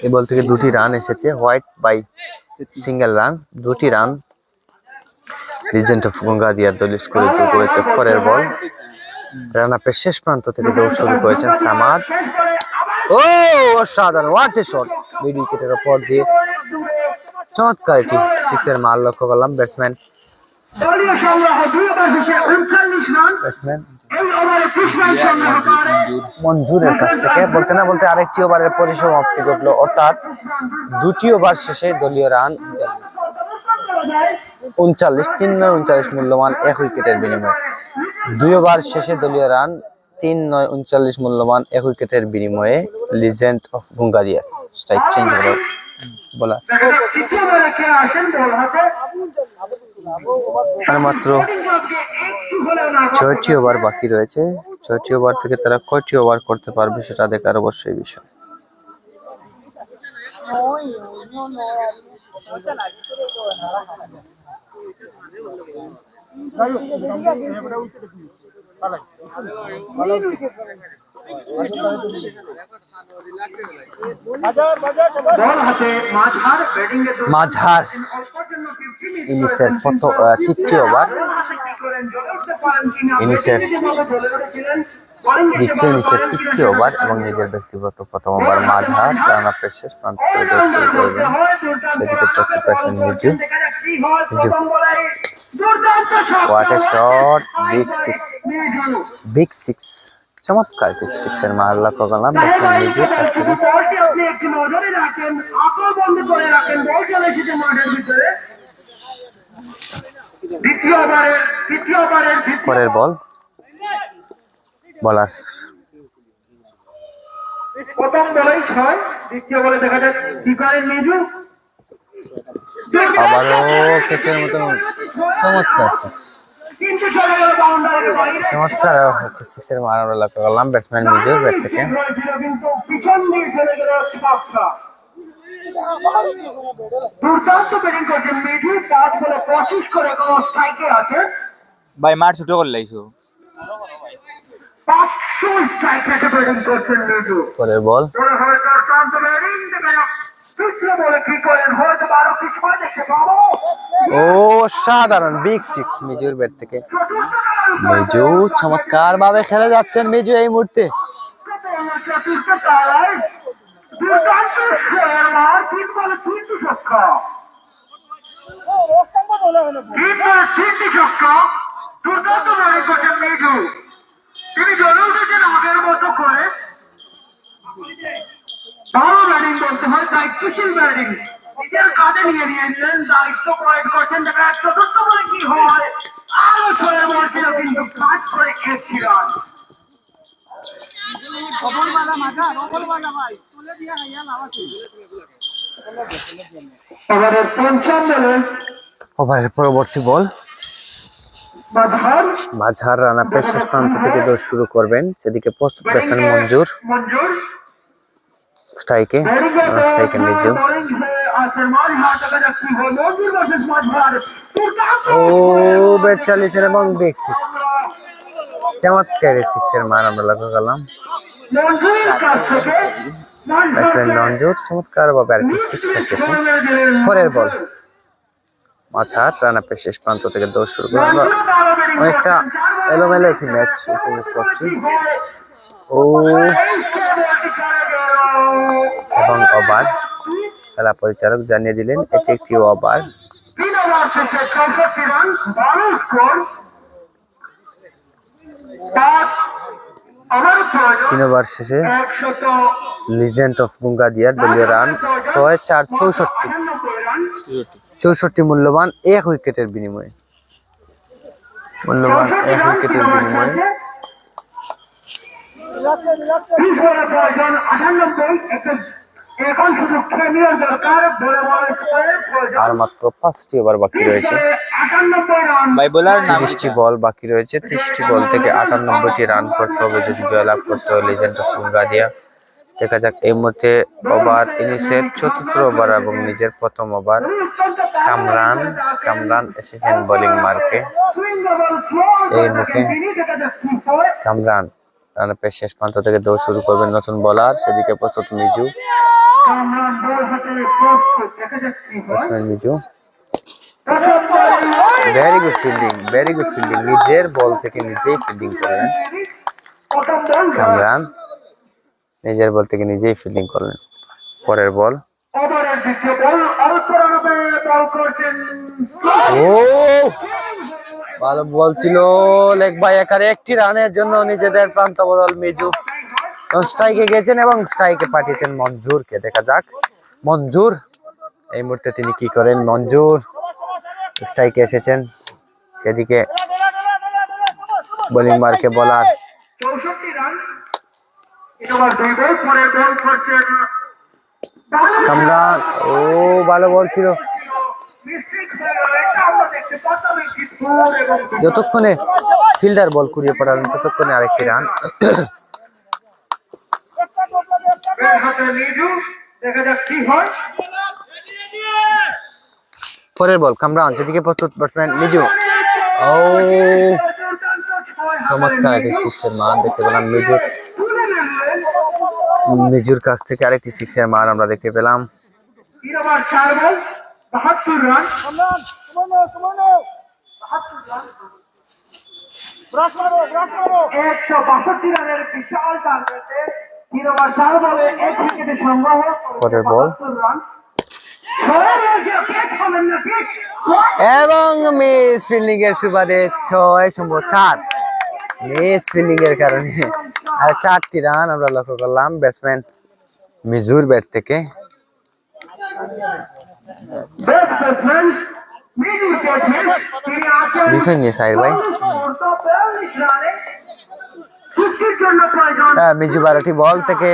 এই বল থেকে দুটি রান এসেছে, হোয়াইট বাই সিঙ্গেল রান, দুটি রান লিজেন্ড অফ গঙ্গাদিয়ার দল স্কোরে যোগ করেছে। পরের বল রানা পেশ শেষ প্রান্ত থেকে দৌড় শুরু করেছেন সামাদ। অসাধারণ ওয়াট এ শট, মিড উইকেটের উপর দিয়ে চমৎকার এটি সিক্সের মার লক্ষ্য করলাম ব্যাটসম্যান মঞ্জুরের কাছ থেকে। বলতে না বলতে আরেকটি ওভারের পরিসমাপ্তি ঘটলো, অর্থাৎ দুটি ওভার শেষে দলীয় রান 39 মূল্যবান এক উইকেটের বিনিময়ে। দুই ওভার শেষে দলীয় রান 3-9-39 মূল্যবান 1 উইকেটের বিনিময়ে লিজেন্ড অফ গুঙ্গাদিয়া স্ট্রাইক চেঞ্জ হলো বলা দেখা যাক তৃতীয় বলে কে আসেন বল হাতে আর মাত্র একটু হলেও না 6টি ওভার বাকি রয়েছে 6টি ওভার থেকে তারা কয়টি ওভার করতে পারবে সেটা দেখার অবশ্যই বিষয় বল হাতে মাঝার ব্যাটিং এ মাঝার ইনিংসের তৃতীয় ওভার ইনিংসের দ্বিতীয় ইনিংসের তৃতীয় ওভার এবং নিজের ব্যক্তিগত প্রথম ওভার মাঝার রান আপের শেষ প্রান্ত থেকে শুরু করবেন সেদিকে প্রস্তুত আছেন Miju what a shot big six চমৎকার বিগ সিক্সের মার লক্ষ্য করলাম ব্যাটসম্যান মিজু আপনি একটু নজরে রাখেন আপনি বন্ধ করে রাখেন বল চলে এসেছে মাঠের ভিতরে দ্বিতীয় ওভারের পরের বল বলার প্রথম বলেই 6 দ্বিতীয় বলে দেখা যাক কি করেন মিজু আবারও কেকের মতো চমৎকার কিন্তু চলে গেল বাউন্ডারির বাইরে চমৎকার সিক্সের মার আমরা লক্ষ্য করলাম ব্যাটসম্যান মিজুর ব্যাট থেকে কিন্তু পিছন দিয়ে চলে গেল পাঁচটা দুর্দান্ত ব্যাটিং করছেন মিজু 5 বলে 25 করে কোন স্ট্রাইকে আছে ভাই মার ছোট করে লাইছো 500 স্ট্রাইক রেখে ব্যাটিং করছেন মিজু পরের বল বলে হয়তো দুর্দান্ত ব্যাটিং দেখা যাক তৃতীয় বলে কি করেন হয়তো 12 কি ছয় দেখে বাবু ও সাধারণ বিগ সিক্স মিজুর ব্যাট থেকে মিজু চমৎকার ভাবে খেলে যাচ্ছেন মিজু এই মুহূর্তে চতুর্থ তারায় দুর্দান্ত খেলোয়াড় 3 বলে 3টি ছক্কা 3টি ছক্কা দুর্দান্ত ব্যাটিং করছেন মিজু তিনি জ্বলে উঠেছেন আগের মতো করে ভালো ব্যাটিং করতে হয় দায়িত্বশীল ব্যাটিং নিজের কাঁধে নিয়ে নিয়েছেন দায়িত্ব প্রয়োগ করছেন দেখা চতুর্থ বলে কি হয় আরো ছড়ে মারছিল কিন্তু কাজ করে 1 রান ওভারের পঞ্চম বলে ওভারের পরবর্তী বল মাঝার মাঝার রান আপের শেষ প্রান্ত থেকে দৌড় শুরু করবেন সেদিকে প্রস্তুত আছেন মঞ্জুর স্ট্রাইকে মিজু ও ব্যাট চালিয়েছেন এবং বিগ সিক্স চমৎকার সিক্সের মান আমরা লক্ষ্য করলাম ব্যাটসম্যান মঞ্জুর চমৎকার ভাবে আর কি সিক্স রেখেছে পরের বল মাঝার রান আপের শেষ প্রান্ত থেকে দৌড় শুরু করে আমরা অনেকটা এলোমেলো একটি ম্যাচ উপভোগ করছি ও এবং ওভার খেলা পরিচালক জানিয়ে দিলেন এটি একটি ওভার 3 ওভার শেষে লিজেন্ড অফ গুঙ্গাদিয়ার দলীয় রান 64 মূল্যবান 1 উইকেটের বিনিময়ে আর মাত্র 5টি ওভার বাকি রয়েছে ভাই বোলার নাম 30টি বল বাকি রয়েছে 30টি বল থেকে 98টি রান করতে হবে যদি জয়লাভ করতে হয় লিজেন্ড অফ গুঙ্গাদিয়া দেখা যাক এই মুহূর্তে ওভার ইনিংসের চতুর্থ ওভার এবং নিজের প্রথম ওভার কামরান এসেছেন বোলিং মার্কে এই মুখে কামরান রানের শেষ প্রান্ত থেকে দৌড় শুরু করবেন নতুন বোলার সেদিকে প্রস্তুত মিজু ভেরি গুড ফিল্ডিং নিজের বল থেকে নিজেই ফিল্ডিং করলেন কামরান নিজের বল থেকে নিজেই ফিল্ডিং করলেন পরের বল ও ভালো বল ছিল লেগ বাই একারে একটি রানের জন্য নিজেদের প্রান্ত বদল মিজু স্ট্রাইকে গেছেন এবং স্ট্রাইকে পাঠিয়েছেন মঞ্জুরকে দেখা যাক মঞ্জুর এই মুহূর্তে তিনি কি করেন মঞ্জুর স্ট্রাইকে এসেছেন সেদিকে বোলিং মার্কে বলার ওভার 2 বল, পরের বল করছেন কামরান। ও ভালো বল ছিল। মিস্টেক হয়ে গেল, এটা আমরা দেখতে পাচ্ছি স্কোর এবং যতক্ষণে ফিল্ডার বল কুড়িয়ে পড়ালেন ততক্ষণে আরেকটি রান। বের হাতে নিজু, দেখা যাক কি হয়। পরের বল কামরান, সেদিকে প্রস্তুত ব্যাটসম্যান মিজু। ও চমৎকার একটি সিক্সের মান দেখতে পেলাম মিজুর কাছ থেকে আরেকটি সিক্সের মান আমরা দেখতে পেলাম। 3 ওভার 4 বল 72 রান। 162 রানের বিশাল টার্গেটে 3 ওভার 4 বলে 1 উইকেটে সংগ্রহ। পরের বল 72 রান। ক্যাচ হলেন না ঠিক। এবং মিস ফিল্ডিং এর সুবাদে 6/4 মিস ফিল্ডিং এর কারণে আর 4টি রান আমরা লক্ষ্য করলাম ব্যাটসম্যান মিজুর ব্যাট থেকে। ব্যাটসম্যান মিডল ক্যাচম্যান তিনি আছেন বিষয় নিয়ে সাহির ভাই। 42 রানে 50 জন্য প্রয়োজন। মিজু 12টি বল থেকে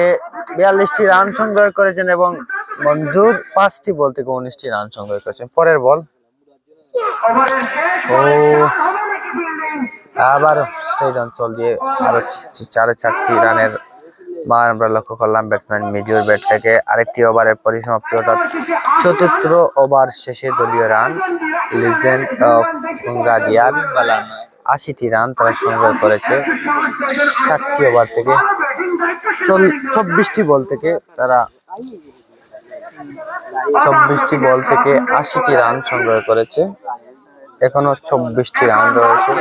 42টি রান সংগ্রহ করেছেন এবং মঞ্জুর 5টি বল থেকে 19টি রান সংগ্রহ করেছেন। পরের বল ওভারের শেষ ও হবে নাকি ফিল্ডিং? আবার স্ট্রেট অঞ্চল দিয়ে আরো 4টি রানের মান আমরা লক্ষ্য করলাম ব্যাটসম্যান মিজুর ব্যাট থেকে। আরেকটি ওভারের পরিসমাপ্তি অর্থাৎ 74 ওভার শেষে দলীয় রান লিজেন্ড অফ গঙ্গাদিয়া 80টি রান তারা সংগ্রহ করেছে 4টি ওভার থেকে। 24টি বল থেকে তারা 80টি রান সংগ্রহ করেছে। এখনো 24টি রান রয়েছে,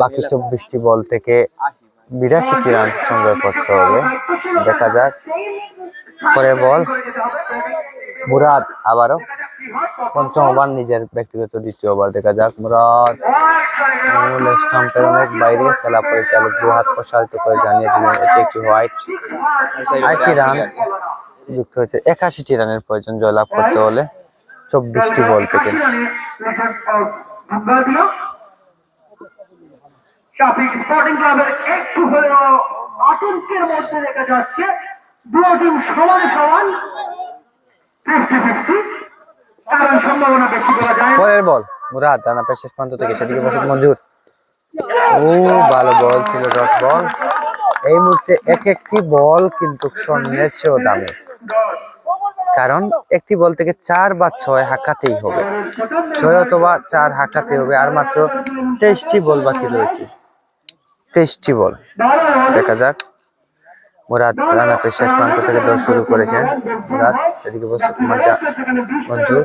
বাকি 24টি বল থেকে 82টি রান সংগ্রহ করতে হবে। দেখা যাক। পরে বল মুরাদ আবারও 5ম ওভার নিজের ব্যক্তিগত 2য় ওভার। দেখা যাক মুরাদ মূল স্টাম্পের অনেক বাইরে, খেলা পরিচালক 2 হাত প্রসারিত করে জানিয়ে দিলেন এটি একটি হোয়াইট। 8টি রান যুক্ত হয়েছে, 81টি রানের প্রয়োজন জয়লাভ করতে হলে 24টি বল থেকে। ট্রাফিক স্পোর্টিং ক্লাবের একটু হলেও আতঙ্কের মধ্যে দেখা যাচ্ছে। দুই টিম সমান সমান 50-50, কারণ সম্ভাবনা বেশি বলা যায়। পরের বল মুরাদ রানা পেশ শেষ প্রান্ত থেকে, সেদিকে বসে মঞ্জুর। ও ভালো বল ছিল, ডট বল। এই মুহূর্তে একটি বল কিন্তু স্বর্ণের চেয়েও দামি, কারণ একটি বল থেকে 4 বা 6 হাঁকাতেই হবে, 6 অথবা 4 হাঁকাতে হবে। আর মাত্র 23টি বল বাকি রয়েছে, 23টি বল। দেখা যাক। মুরাদ রানা পেশ শেষ প্রান্ত থেকে দৌড় শুরু করেছেন। মুরাদ সেদিকে বসে মঞ্জুর।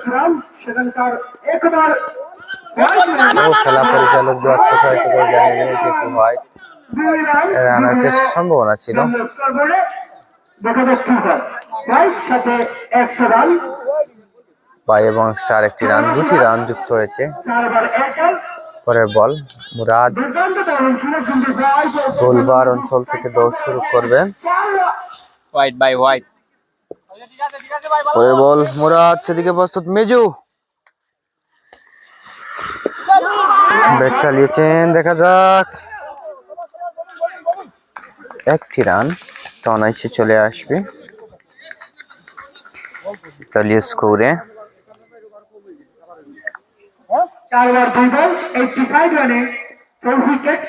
ও খেলা পরিচালক 2 হাত প্রসারিত করে জানিয়ে দিলেন এটি একটি হোয়াইট। রানার পেশ সম্ভাবনা ছিল। বাই এবং 4 রান, 2টি রান যুক্ত হয়েছে। পরের বল মুরাদ গোলবার অঞ্চল থেকে দৌড় শুরু করবেন। White by white. পরের বল মুরাদ, সেদিকে প্রস্তুত মিজু। ব্যাট চালিয়েছেন, দেখা যাক। 1টি রান তো অনায়াসে চলে আসবে দলীয় স্কোরে। 4 ওভার 2 বল 85 রানে 4 উইকেট।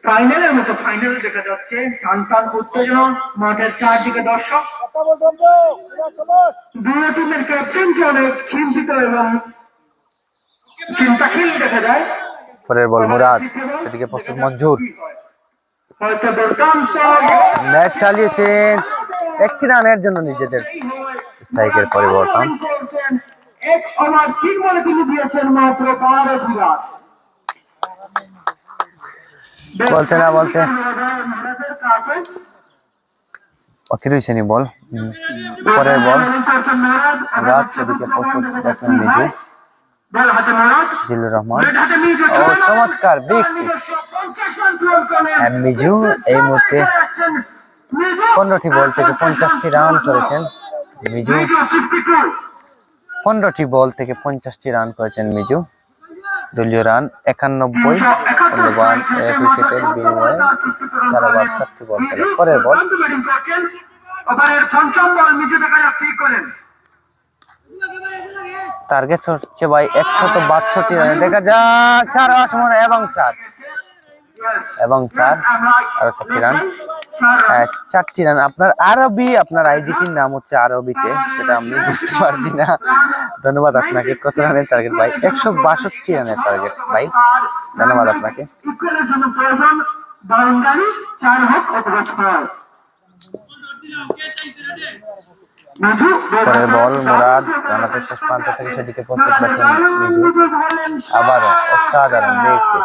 ফাইনালের মতো ফাইনাল দেখা যাচ্ছে, টান উত্তেজনা, মাঠের চারদিকে দর্শক। দুই টিমের ক্যাপ্টেনকে অনেক চিন্তিত এবং চিন্তাশীল দেখা যায়। পরের বল মুরাদ, সেদিকে প্রস্তুত মঞ্জুর। হয়তো দুর্দান্ত ম্যাচ চালিয়েছেন, 1টি রানের জন্য নিজেদের স্ট্রাইকের পরিবর্তন। 1 ওভার 3 বলে তিনি দিয়েছেন মাত্র 12 রান। বলতে না বলতে বাকি রয়েছে নি বল। পরের বল মুরাদ, সেদিকে প্রস্তুত ব্যাটসম্যান মিজু। জিল্লুর রহমান, ও চমৎকার বিগ সিক্স। মিজু এই মুহূর্তে 15টি বল থেকে 50টি রান করেছেন মিজু। 15টি বল থেকে 50টি রান করেছেন মিজু। দলীয় রান 91। মূল্যবান 1 উইকেটের বিনিময়ে 4 ওভার 4টি বল খেলে। পরের বল ওভারের পঞ্চম বল নিজে দেখা যাচ্ছে করেন টার্গেট হচ্ছে ভাই 162 রানে। দেখা যাক 4 ওভার সময় এবং 4 আরো 4টি রান। 4টি রান। আপনার আরবি, আপনার আইডিটির নাম হচ্ছে আরবিতে, সেটা আমি বুঝতে পারছি না। ধন্যবাদ আপনাকে। কত রানের টার্গেট ভাই? 162 রানের টার্গেট ভাই, ধন্যবাদ আপনাকে। ইকুয়ালের জন্য প্রয়োজন বাউন্ডারি 4 হোক অথবা 6। পরের বল মুরাদ রানারের শেষ প্রান্ত থেকে সেদিকে প্রস্তুত ব্যাটসম্যান মিজু। আবারও অসাধারণ দেখছে,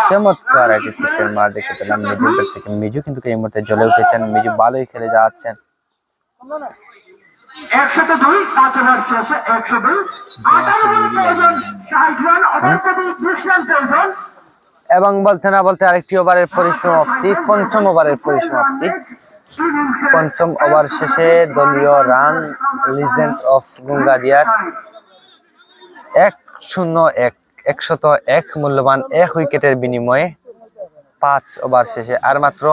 চমৎকার একটি সিক্সের মার দেখতে পেলাম মিজুর ব্যাট থেকে। মিজু কিন্তু এই মুহূর্তে জ্বলে উঠেছেন, মিজু ভালোই খেলে যাচ্ছেন। 102 5 ওভার শেষে 102 এবং বলতে না বলতে আরেকটি ওভারের পরিসমাপ্তি, পঞ্চম ওভারের পরিসমাপ্তি। পঞ্চম ওভার শেষে দলীয় রান লিজেন্ড অফ গুঙ্গাদিয়ার 101 মূল্যবান 1 উইকেটের বিনিময়ে 5 ওভার শেষে আর মাত্র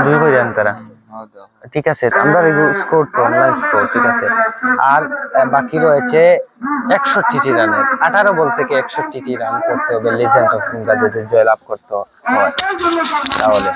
2 করে যান তারা। ঠিক আছে, আমরা স্কোর তো অনলাইন স্কোর, ঠিক আছে। আর বাকি রয়েছে 61টি রানের। 18 বল থেকে 61টি রান করতে হবে লিজেন্ড অফ গুঙ্গাদিয়ার জয়লাভ করতে হয়। তাহলে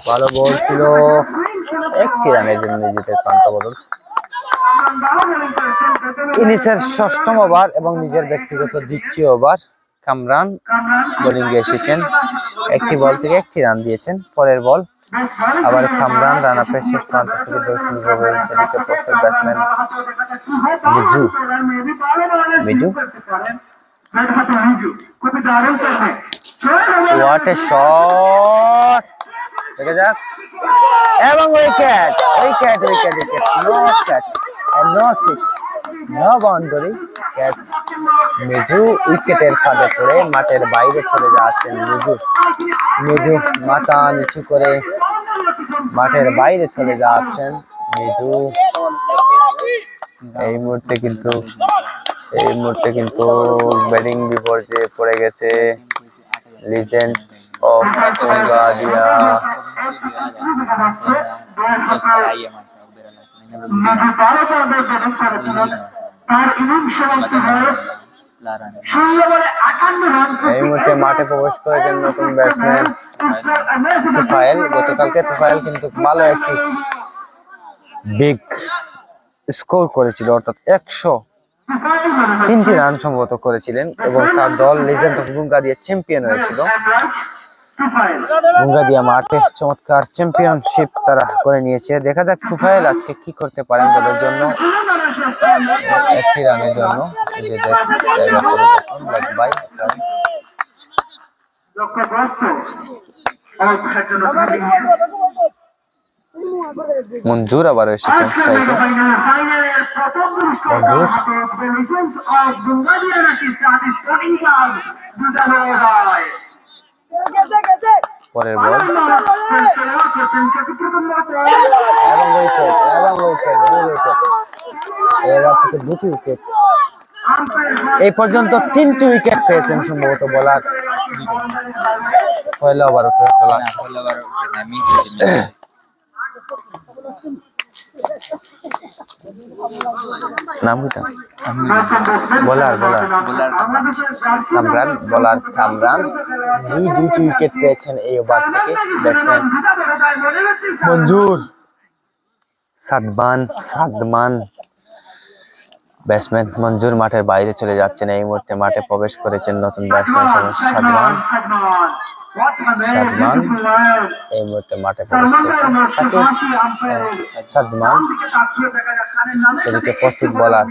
ভালো বল ছিল, 1টি রানের জন্য নিজেদের প্রান্ত বদল। ইনিংসের 6ম ওভার এবং নিজের ব্যক্তিগত 2য় ওভার কামরান বোলিং এ এসেছেন। 1টি বল থেকে 1টি রান দিয়েছেন। পরের বল আবার কামরান রানারের শেষ প্রান্ত থেকে দর্শন করেছেন প্রস্তুত batsman Miju. What a shot, দেখা যাক। এবং wicket, no catch, no six, no boundary, catch. Miju উইকেটের ফাঁদে পড়ে মাঠের বাইরে চলে যাচ্ছেন। মিজু মাথা নিচু করে মাঠের বাইরে চলে যাচ্ছেন মিজু। এই মুহূর্তে কিন্তু ব্যাটিং বিপর্যয়ে পড়ে গেছে লিজেন্ড অফ গুঙ্গাদিয়া। এই মুহূর্তে মাঠে প্রবেশ করেছেন নতুন ব্যাটসম্যান তুফাইল। গতকালকে তুফাইল কিন্তু ভালো একটি বিগ স্কোর করেছিল, অর্থাৎ 103টি রান সম্ভবত করেছিলেন এবং তার দল লিজেন্ড অফ গুঙ্গাদিয়া চ্যাম্পিয়ন হয়েছিল। গুঙ্গাদিয়া মাঠে চমৎকার চ্যাম্পিয়নশিপ তারা করে নিয়েছে। দেখা যাক তুফাইল আজকে কি করতে পারেন দলের জন্য। 1টি রানের জন্য মঞ্জুর আবার এসেছেন স্ট্রাইকে। পরের বল এবং উইকেট, এবার থেকে 2টি উইকেট। এই পর্যন্ত 3টি উইকেট পেয়েছেন সম্ভবত বলার। পয়লা ওভার খেলা নাম কিটা বলার কামরান 2টি উইকেট পেয়েছেন এই ওভার থেকে ব্যাটসম্যান মঞ্জুর। সাদমান ব্যাটসম্যান মঞ্জুর মাঠের বাইরে চলে যাচ্ছেন। এই মুহূর্তে মাঠে প্রবেশ করেছেন নতুন ব্যাটসম্যান সাদমান। সাদমান এই মুহূর্তে মাঠে প্রবেশ করছে। সাদমান সেদিকে প্রস্তুত বলার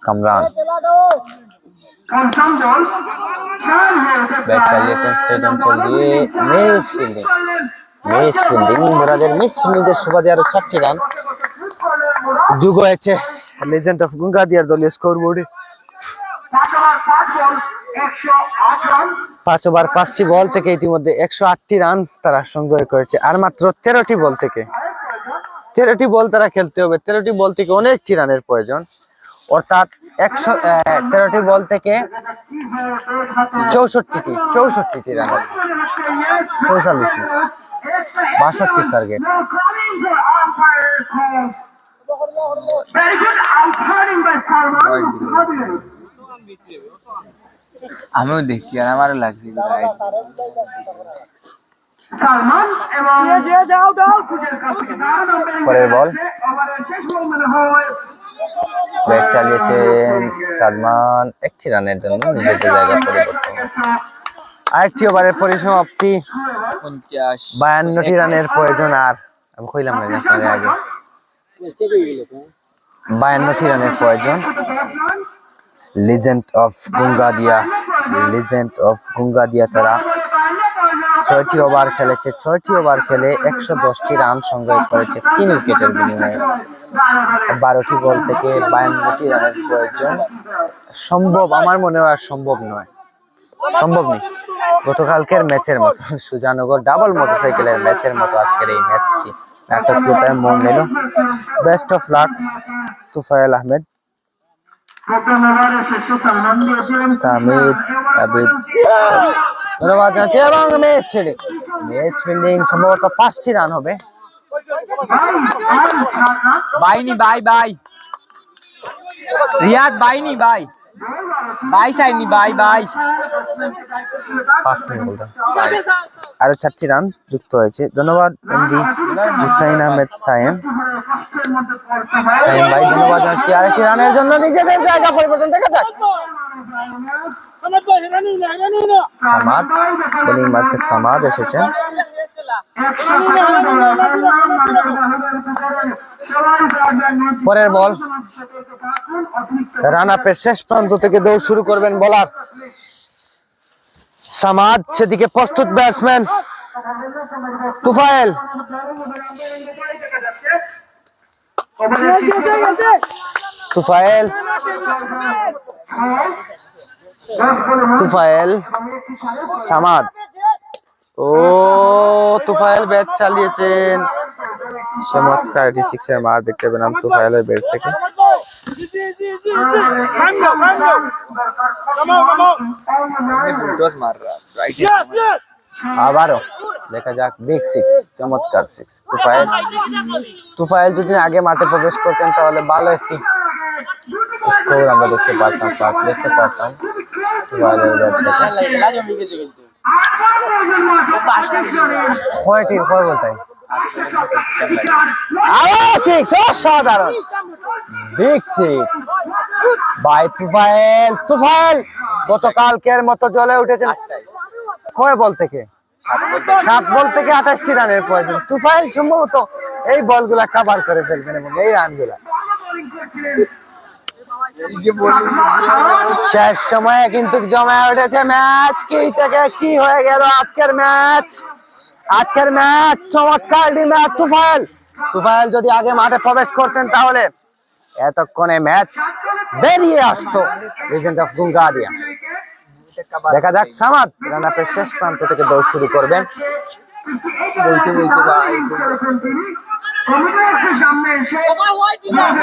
কামরান ব্যাট চালিয়েছেন স্ট্রেট অঞ্চল দিয়ে মিস ফিল্ডিং মোরাদের মিস ফিল্ডিং এর সুবাদে আরো 4টি রান যোগ হয়েছে লেজেন্ড অফ গুঙ্গাদিয়ার দলীয় স্কোরবোর্ডে। 5 ওভার 5টি বল থেকে ইতিমধ্যে 108টি রান তারা সংগ্রহ করেছে। আর মাত্র 13টি বল তারা খেলতে হবে। 13টি বল থেকে অনেকটি রানের প্রয়োজন, অর্থাৎ 13টি বল থেকে 64টি রানের 62 টার্গেট। আমিও দেখি আর আমারও লাগছে পরের বল ব্যাট চালিয়েছেন সালমান, 1টি রানের জন্য নিজেদের জায়গা পরিবর্তন। আরেকটি ওভারের পরিসমাপ্তি, 52টি রানের প্রয়োজন। আর আমি কইলাম না আপনাদের আগে 52টি রানের প্রয়োজন। লিজেন্ড অফ গুঙ্গাদিয়া তারা 6টি ওভার খেলেছে। 6টি ওভার খেলে 110টি রান সংগ্রহ করেছে 3 উইকেটের বিনিময়ে। 12টি বল থেকে 52টি রানের প্রয়োজন সম্ভব, আমার মনে হয় সম্ভব নেই। গতকালকের ম্যাচের মতো, সুজানগর ডাবল মোটরসাইকেলের ম্যাচের মতো আজকের এই ম্যাচটি নাটকীয়তায় মোড় নিল। Best of luck Tufail Ahmed, Tamid Abid, ধন্যবাদ জানাচ্ছি। এবং ম্যাচ ফিল্ডিং সম্ভবত 5টি রান হবে। বাইনি বাই রিয়াদ বাইনি বাই চাইনি বাই 5 রান বলতে আরো 4টি রান যুক্ত হয়েছে। ধন্যবাদ এমডি হুসাইন আহমেদ সায়েম ভাই, ধন্যবাদ জানাচ্ছি আরেকটি রানের জন্য নিজেদের জায়গা পরিবর্তন। দেখা যাক সামাদ, বোলিং মার্কে সামাদ এসেছেন। পরের বল রান আপের শেষ প্রান্ত থেকে দৌড় শুরু করবেন বোলার সামাদ, সেদিকে প্রস্তুত ব্যাটসম্যান তুফাইল। সামাদ, তুফাইল ব্যাট চালিয়েছেন, চমৎকার এটি 6 এর মার দেখতে পেলাম তুফাইলের ব্যাট থেকে। আবারও দেখা যাক বিগ 6, চমৎকার 6 তুফাইল যদি আগে মাঠে প্রবেশ করতেন তাহলে ভালো একটি স্কোর আমরা দেখতে পারতাম। তুফাইলের ব্যাট থেকে হয় বলতে অসাধারণ বিগ 6 বাই তুফাইল গতকালকের মতো জ্বলে উঠেছেন। কয় বল থেকে? 7 বল থেকে 28টি রানের প্রয়োজন। তুফাইল সম্ভবত এই বলগুলা কভার করে ফেলবেন এবং এই রানগুলা শেষ সময়ে কিন্তু জমে উঠেছে ম্যাচ। কি থেকে কি হয়ে গেল আজকের ম্যাচ চমৎকার ম্যাচ। তুফাইল যদি আগে মাঠে প্রবেশ করতেন তাহলে এতক্ষণে ম্যাচ বেরিয়ে আসতো লিজেন্ড অফ গুঙ্গাদিয়া। দেখা যাক সামাদ রান আপের শেষ প্রান্ত থেকে দৌড় শুরু করবেন।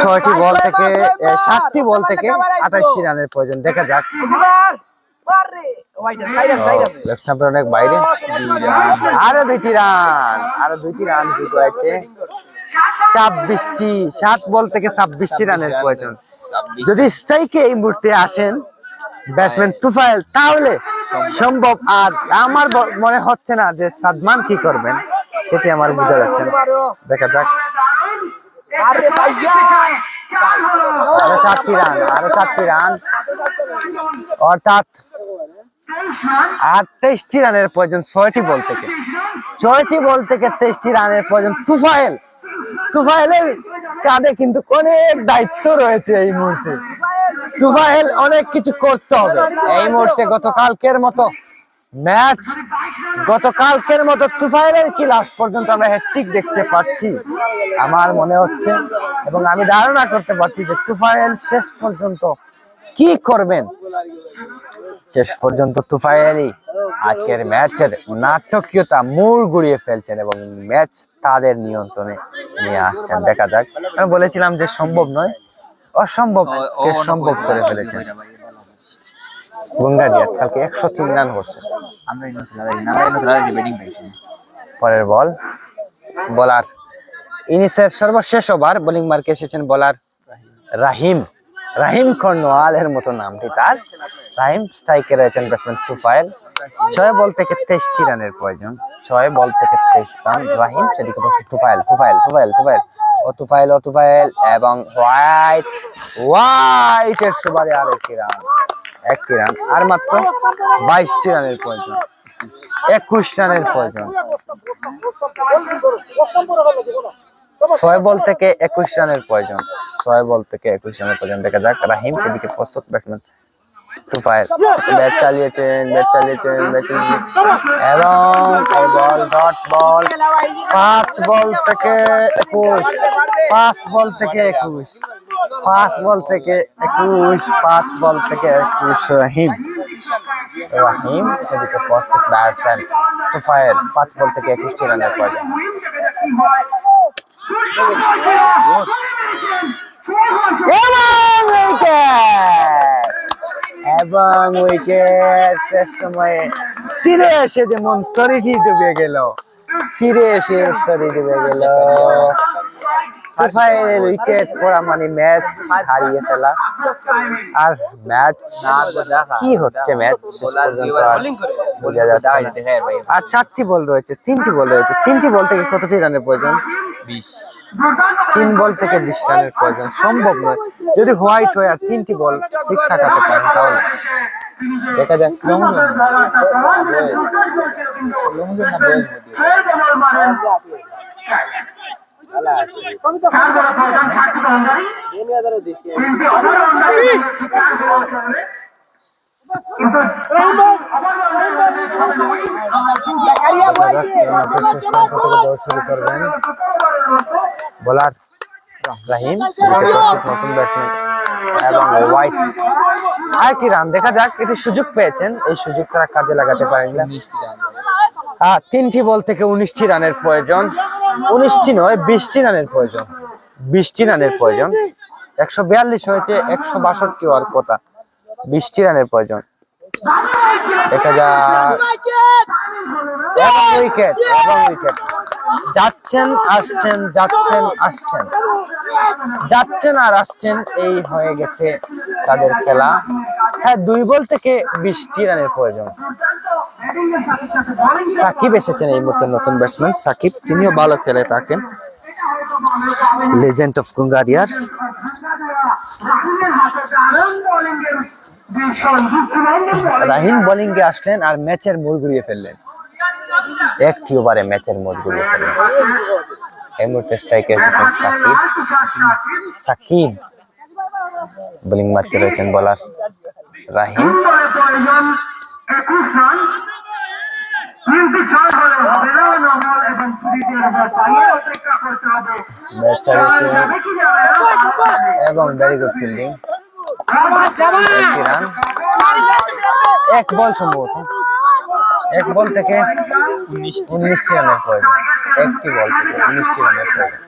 ছয়টি বল থেকে 7টি বল থেকে 28টি রানের প্রয়োজন। দেখা যাক অনেক বাইরে আরো 2টি রান যুক্ত হয়েছে। 7 বল থেকে 26টি রানের প্রয়োজন। যদি স্ট্রাইকে এই মুহূর্তে আসেন ব্যাটসম্যান তুফাইল তাহলে সম্ভব। আর আমার মনে হচ্ছে না যে সাদমান কি করবেন, সেটি আমার বোঝা যাচ্ছে না। দেখা যাক আরো 4টি রান অর্থাৎ আর 23টি রানের প্রয়োজন 6টি বল থেকে। 6টি বল থেকে 23টি রানের প্রয়োজন। তুফাইলের কাঁধে কিন্তু অনেক দায়িত্ব রয়েছে এই মুহূর্তে। তুফাইল অনেক কিছু করতে হবে এই মুহূর্তে। গতকালকের মতো তুফাইলের কি লাস্ট পর্যন্ত আমরা হ্যাটট্রিক দেখতে পাচ্ছি আমার মনে হচ্ছে, এবং আমি ধারণা করতে পারছি যে তুফাইল শেষ পর্যন্ত কি করবেন। শেষ পর্যন্ত তুফাইলই আজকের ম্যাচের নাটকীয়তা মোড় ঘুরিয়ে ফেলছেন এবং ম্যাচ তাদের নিয়ন্ত্রণে নিয়ে আসছেন। দেখা যাক, আমি বলেছিলাম যে সম্ভব নয়, অসম্ভবকে সম্ভব করে ফেলেছেন। গুঙ্গাদিয়া কালকে 103 রান করছে। পরের বল, বোলার ইনিংসের সর্বশেষ ওভার বোলিং মার্কে এসেছেন বোলার রাহিম কর্নওয়ালের মতো নামটি তার। রাহিম স্ট্রাইকে রয়েছেন ব্যাটসম্যান তুফাইল। 6 বল থেকে 23টি রানের প্রয়োজন। 6 বল থেকে 23 রান রাহিম, সেদিকে তুফাইল এবং হোয়াইটের সুবাদে আর একটি রান। আর মাত্র 22টি রানের প্রয়োজন, 21 রানের প্রয়োজন। 6 বল থেকে 21 রানের প্রয়োজন। 6 বল থেকে 21 রানের প্রয়োজন। দেখা যাক রাহিম, সেদিকে প্রস্তুত ব্যাটসম্যান তুফাইল। ব্যাট চালিয়েছেন এবং বল ডট বল। 5 বল থেকে 21, 5 বল থেকে 21, 5 বল থেকে 21, 5 বল থেকে 21 রাহিম সেদিকে প্রস্তুত ব্যাটসম্যান তুফাইল। 5 বল থেকে 21টি রানের প্রয়োজন। এবং উইকেট শেষ সময়ে তীরে এসে যেমন তরিহি ডুবে গেল, তুফাইল উইকেট পড়া মানে ম্যাচ হারিয়ে ফেলা। আর ম্যাচ কি হচ্ছে, ম্যাচ বোঝা যাচ্ছে না। আর 4টি বল রয়েছে, 3টি বল রয়েছে। 3টি বল থেকে কতটি রানের প্রয়োজন? 20। 3 বল থেকে 20 রানের প্রয়োজন সম্ভব নয়। যদি হোয়াইট হয় আর 3টি বল 6 হাঁকাতে পারেন তাহলে দেখা যাক। শুরু করবেন বোলার রাহিম, নতুন ব্যাটসম্যান এবং হোয়াইট। আরেকটি রান দেখা যাক, এটি সুযোগ পেয়েছেন, এই সুযোগ তারা কাজে লাগাতে পারেন না। 3টি বল থেকে 19টি রানের প্রয়োজন। 19টি নয়, 20টি রানের প্রয়োজন। 20টি রানের প্রয়োজন। 142 হয়েছে, 162 হওয়ার কথা। 20টি রানের প্রয়োজন। দেখা যাক এবং উইকেট যাচ্ছেন আর আসছেন, এই হয়ে গেছে তাদের খেলা। হ্যাঁ, 2 বল থেকে 20টি রানের প্রয়োজন। সাকিব এসেছেন এই মুহূর্তে, নতুন ব্যাটসম্যান সাকিব, তিনিও ভালো খেলে থাকেন, লেজেন্ড অফ গুঙ্গাদিয়ার। রাহিম বোলিং এ আসলেন আর ম্যাচের মোড় ঘুরিয়ে ফেললেন। 1টি ওভারে ম্যাচের মোড় ঘুরিয়ে ফেললেন। এই মুহূর্তে স্ট্রাইকে এসেছেন সাকিব। বোলিং মার্কে রয়েছেন বোলার রাহিম। এবং ভেরি গুড ফিল্ডিং। 1টি রান, 1 বল সম্ভবত। 1 বল থেকে 19টি রানের প্রয়োজন। 1টি বল থেকে 19টি রানের প্রয়োজন।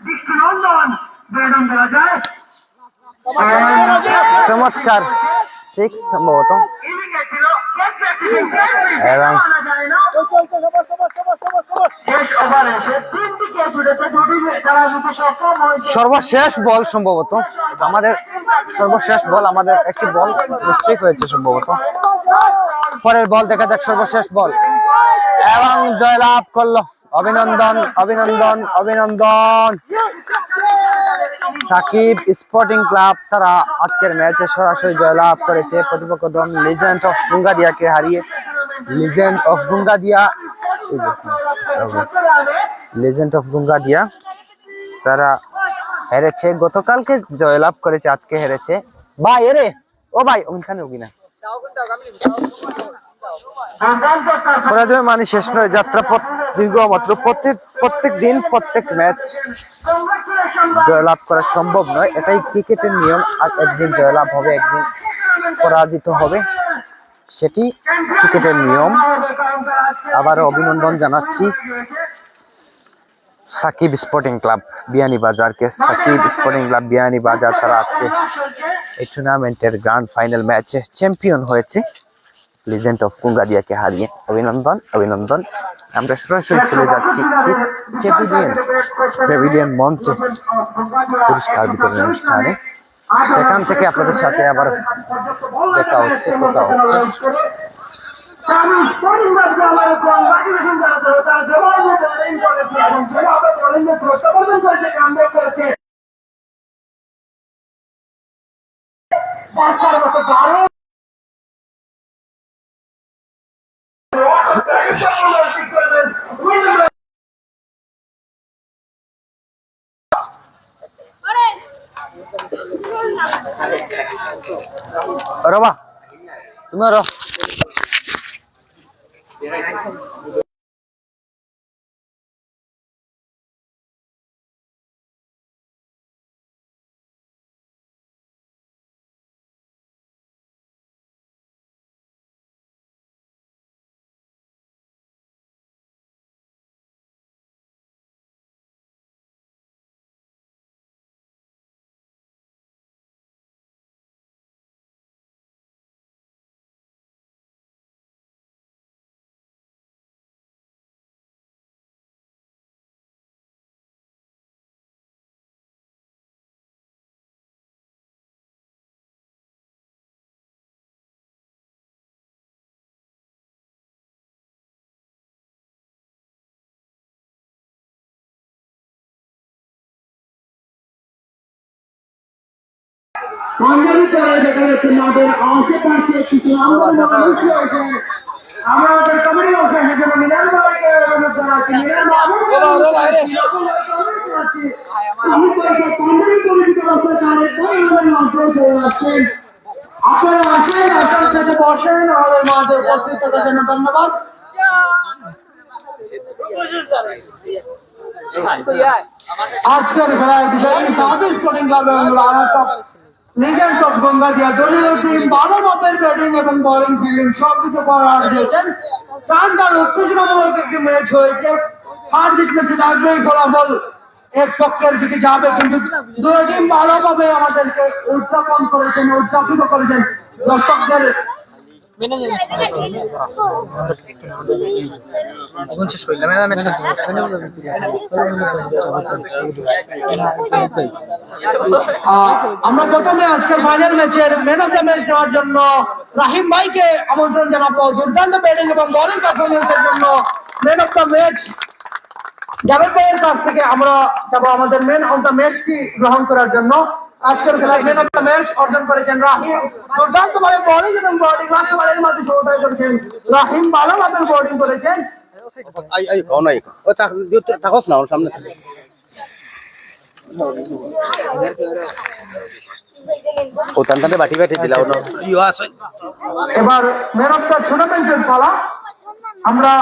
চমৎকার 6 সম্ভবত। এবং সর্বশেষ বল সম্ভবত আমাদের, সর্বশেষ বল আমাদের, একটি বল মিস্টেক হয়েছে সম্ভবত। পরের বল দেখা যাক, সর্বশেষ বল এবং জয়লাভ করলো। অভিনন্দন সাকিব স্পোর্টিং ক্লাব, তারা আজকের ম্যাচে সরাসরি জয়লাভ করেছে প্রতিপক্ষ দল লেজেন্ড অফ গুঙ্গাদিয়াকে হারিয়ে। লিজেন্ড অফ গঙ্গাদিয়া, লেজেন্ড অফ গঙ্গাদিয়া তারা হেরেছে, গতকালকে জয়লাভ করেছে, আজকে হেরেছে। ভাই এরে ও ভাই ওখানে উগি না, পরাজয় মানে শেষ নয়, যাত্রা পথ দীর্ঘ। মাত্র প্রত্যেক দিন প্রত্যেক ম্যাচ জয়লাভ করা সম্ভব নয়, এটাই ক্রিকেটের নিয়ম। আর একদিন জয়লাভ হবে, একদিন পরাজিত হবে, সেটি ক্রিকেটের নিয়ম। আবারও অভিনন্দন জানাচ্ছি সাকিব স্পোর্টিং ক্লাব বিয়ানীবাজারকে। সাকিব স্পোর্টিং ক্লাব বিয়ানীবাজার তারা আজকে এই টুর্নামেন্টের গ্র্যান্ড ফাইনাল ম্যাচে চ্যাম্পিয়ন হয়েছে লিজেন্ড অফ গঙ্গাদিয়াকে হারিয়ে। অভিনন্দন, অভিনন্দন। আমরা সরাসরি চলে যাচ্ছি প্যাভিলিয়ন মঞ্চে পুরস্কার বিতরণ অনুষ্ঠানে। সেখান থেকে আপনাদের সাথে আবার দেখা হচ্ছে, কথা হচ্ছে। রবা তুমি র বাঙালি পরে দেখা যাচ্ছে মাঠের আশেপাশে কিছু আমাদের কমিটি আছে, যেমন মিলান বাবাকে অনুরোধ জানাচ্ছি, মিলান বাবু আপনারা আসেন, আপনার সাথে বসেন, আমাদের মাঠে উপস্থিত থাকার জন্য ধন্যবাদ। আজকের খেলায় বিজয়ী সাউথ স্পোর্টিং ক্লাব এবং রানার্স আপ লিজেন্ডস অফ গঙ্গাদিয়া দলীয় টিম 12 মাপের ব্যাটিং এবং বোলিং ফিল্ডিং সবকিছু করার দিয়েছেন। শানদার উত্তেজনামূলক একটি ম্যাচ হয়েছে। হার জিত ম্যাচে থাকবেই, ফলাফল এক পক্ষের দিকে যাবে, কিন্তু দুই টিম ভালোভাবে আমাদেরকে উদযাপন করেছেন, উদযাপিত করেছেন দর্শকদের। আমরা প্রথমে আজকের ফাইনাল ম্যাচের ম্যান অফ দ্য ম্যাচ নেওয়ার জন্য রাহিম ভাইকে আমন্ত্রণ জানাবো। দুর্দান্ত ব্যাটিং এবং বোলিং পারফরমেন্সের জন্য man of the match Javed ভাইয়ের কাছ থেকে আমরা যাবো আমাদের ম্যান অফ দ্য ম্যাচটি গ্রহণ করার জন্য। আজকের খেলায় ম্যান অফ দ্য ম্যাচ অর্জন করেছেন রাহিম। দুর্দান্ত ভাবে বোলিং এবং ব্যাটিং লাস্ট ওভারের মধ্যে সহায়তা করেছেন রাহিম, ভালো মাপের বোলিং করেছেন। এবার ম্যান অফ দ্য টুর্নামেন্টের পালা। আমরা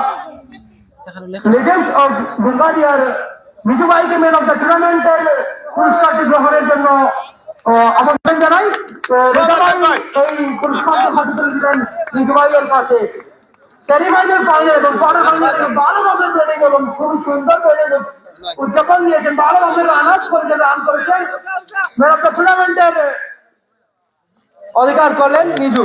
লিজেন্ডস অফ গঙ্গাদিয়ার মিঠু ভাইকে ম্যান অফ দ্য টুর্নামেন্টের পুরস্কারটি গ্রহণের জন্য আমন্ত্রণ জানাই। এই পুরস্কারটি হাতে তুলে দিলেন মিঠু ভাইয়ের কাছে। সেমিফাইনাল ফাইনাল এবং কোয়ার্টার ফাইনাল থেকে ভালো মাপের ব্যাটিং এবং খুবই সুন্দর ব্যাটিং উদযাপন দিয়েছেন, ভালো মাপের রানার্স করেছেন, রান করেছেন। ম্যান অফ দ্য টুর্নামেন্টের অধিকার করলেন মিজু।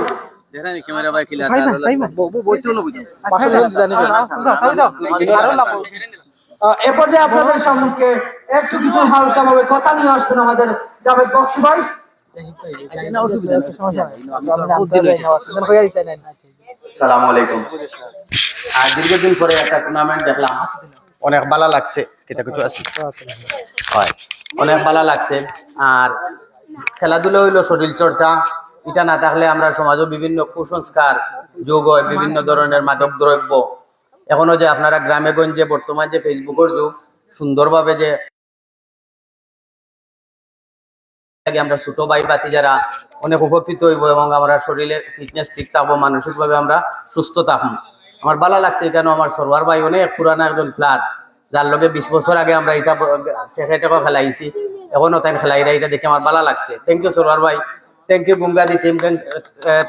এ পর্যায়ে আপনাদের সম্মুখে একটু কিছু হালকা ভাবে কথা নিয়ে আসবেন আমাদের জাভেদ বক্সি ভাই। আসসালামু আলাইকুম। আর দীর্ঘদিন পরে একটা টুর্নামেন্ট দেখলাম, অনেক ভালো লাগছে। এটা কিছু আছে হয়, অনেক ভালো লাগছে। আর খেলাধুলা হইলো শরীর চর্চা, এটা না থাকলে আমরা সমাজে বিভিন্ন কুসংস্কার যোগ হয়, বিভিন্ন ধরনের মাদক দ্রব্য। এখনো যে আপনারা গ্রামে গঞ্জে বর্তমান যে ফেসবুকের যুগ, সুন্দরভাবে যে আমরা ছোট ভাই বাতি যারা অনেক উপকৃত হইব এবং আমরা শরীরের ফিটনেস ঠিক থাকবো, মানসিকভাবে আমরা সুস্থ থাকবো। আমার ভালো লাগছে কেন আমার সরওয়ার ভাই অনেক পুরানা একজন প্লেয়ার, যার লগে 20 বছর আগে আমরা এটা ফেকেটেও খেলাইছি, এখনো তাই খেলাইরা, এটা দেখে আমার ভালো লাগছে। থ্যাংক ইউ সরওয়ার ভাই, thank you Gungadi team,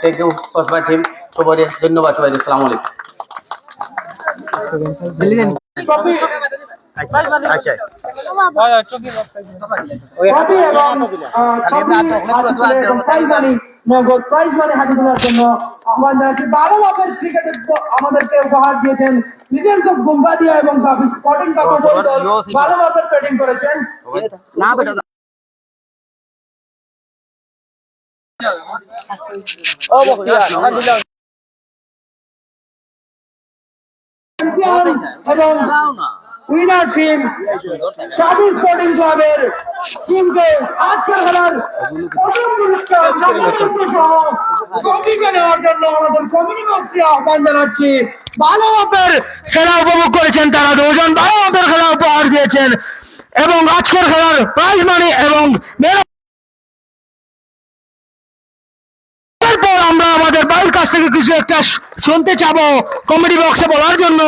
thank you Kasba team, সবাই ধন্যবাদ সবাই। আসসালামু আলাইকুম। আচ্ছা কপি এবং নগদ প্রাইজ মানি হাতে তোলার জন্য আহ্বান জানাচ্ছি। ভালো মাপের ক্রিকেট আমাদেরকে উপহার দিয়েছেন লিজেন্ডস অফ গুম্বাদিয়া এবং সার্ভিস স্পোর্টিং কাপড় দল, ভালো মাপের ব্যাটিং করেছেন। না বেটা এবং উইনার টিম সার্ভিস স্পোর্টিং ক্লাবের টিমকে আজকের খেলার প্রথম পুরস্কার সহ কমিটি নেওয়ার জন্য আমাদের কমিটি বক্সে আহ্বান জানাচ্ছি। ভালো মাপের খেলা উপভোগ করেছেন তারা দুজন, ভালো মাপের খেলা উপহার দিয়েছেন এবং আজকের খেলার প্রাইজ মানি এবং এরপর আমরা আমাদের ভাইয়ের কাছ থেকে কিছু একটা শুনতে চাবো কমিটি বক্সে বলার জন্য।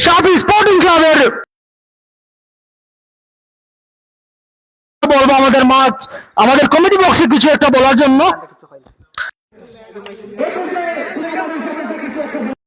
সাফি স্পোর্টিং ক্লাবের বলবো আমাদের কমিটি বক্সে কিছু একটা বলার জন্য।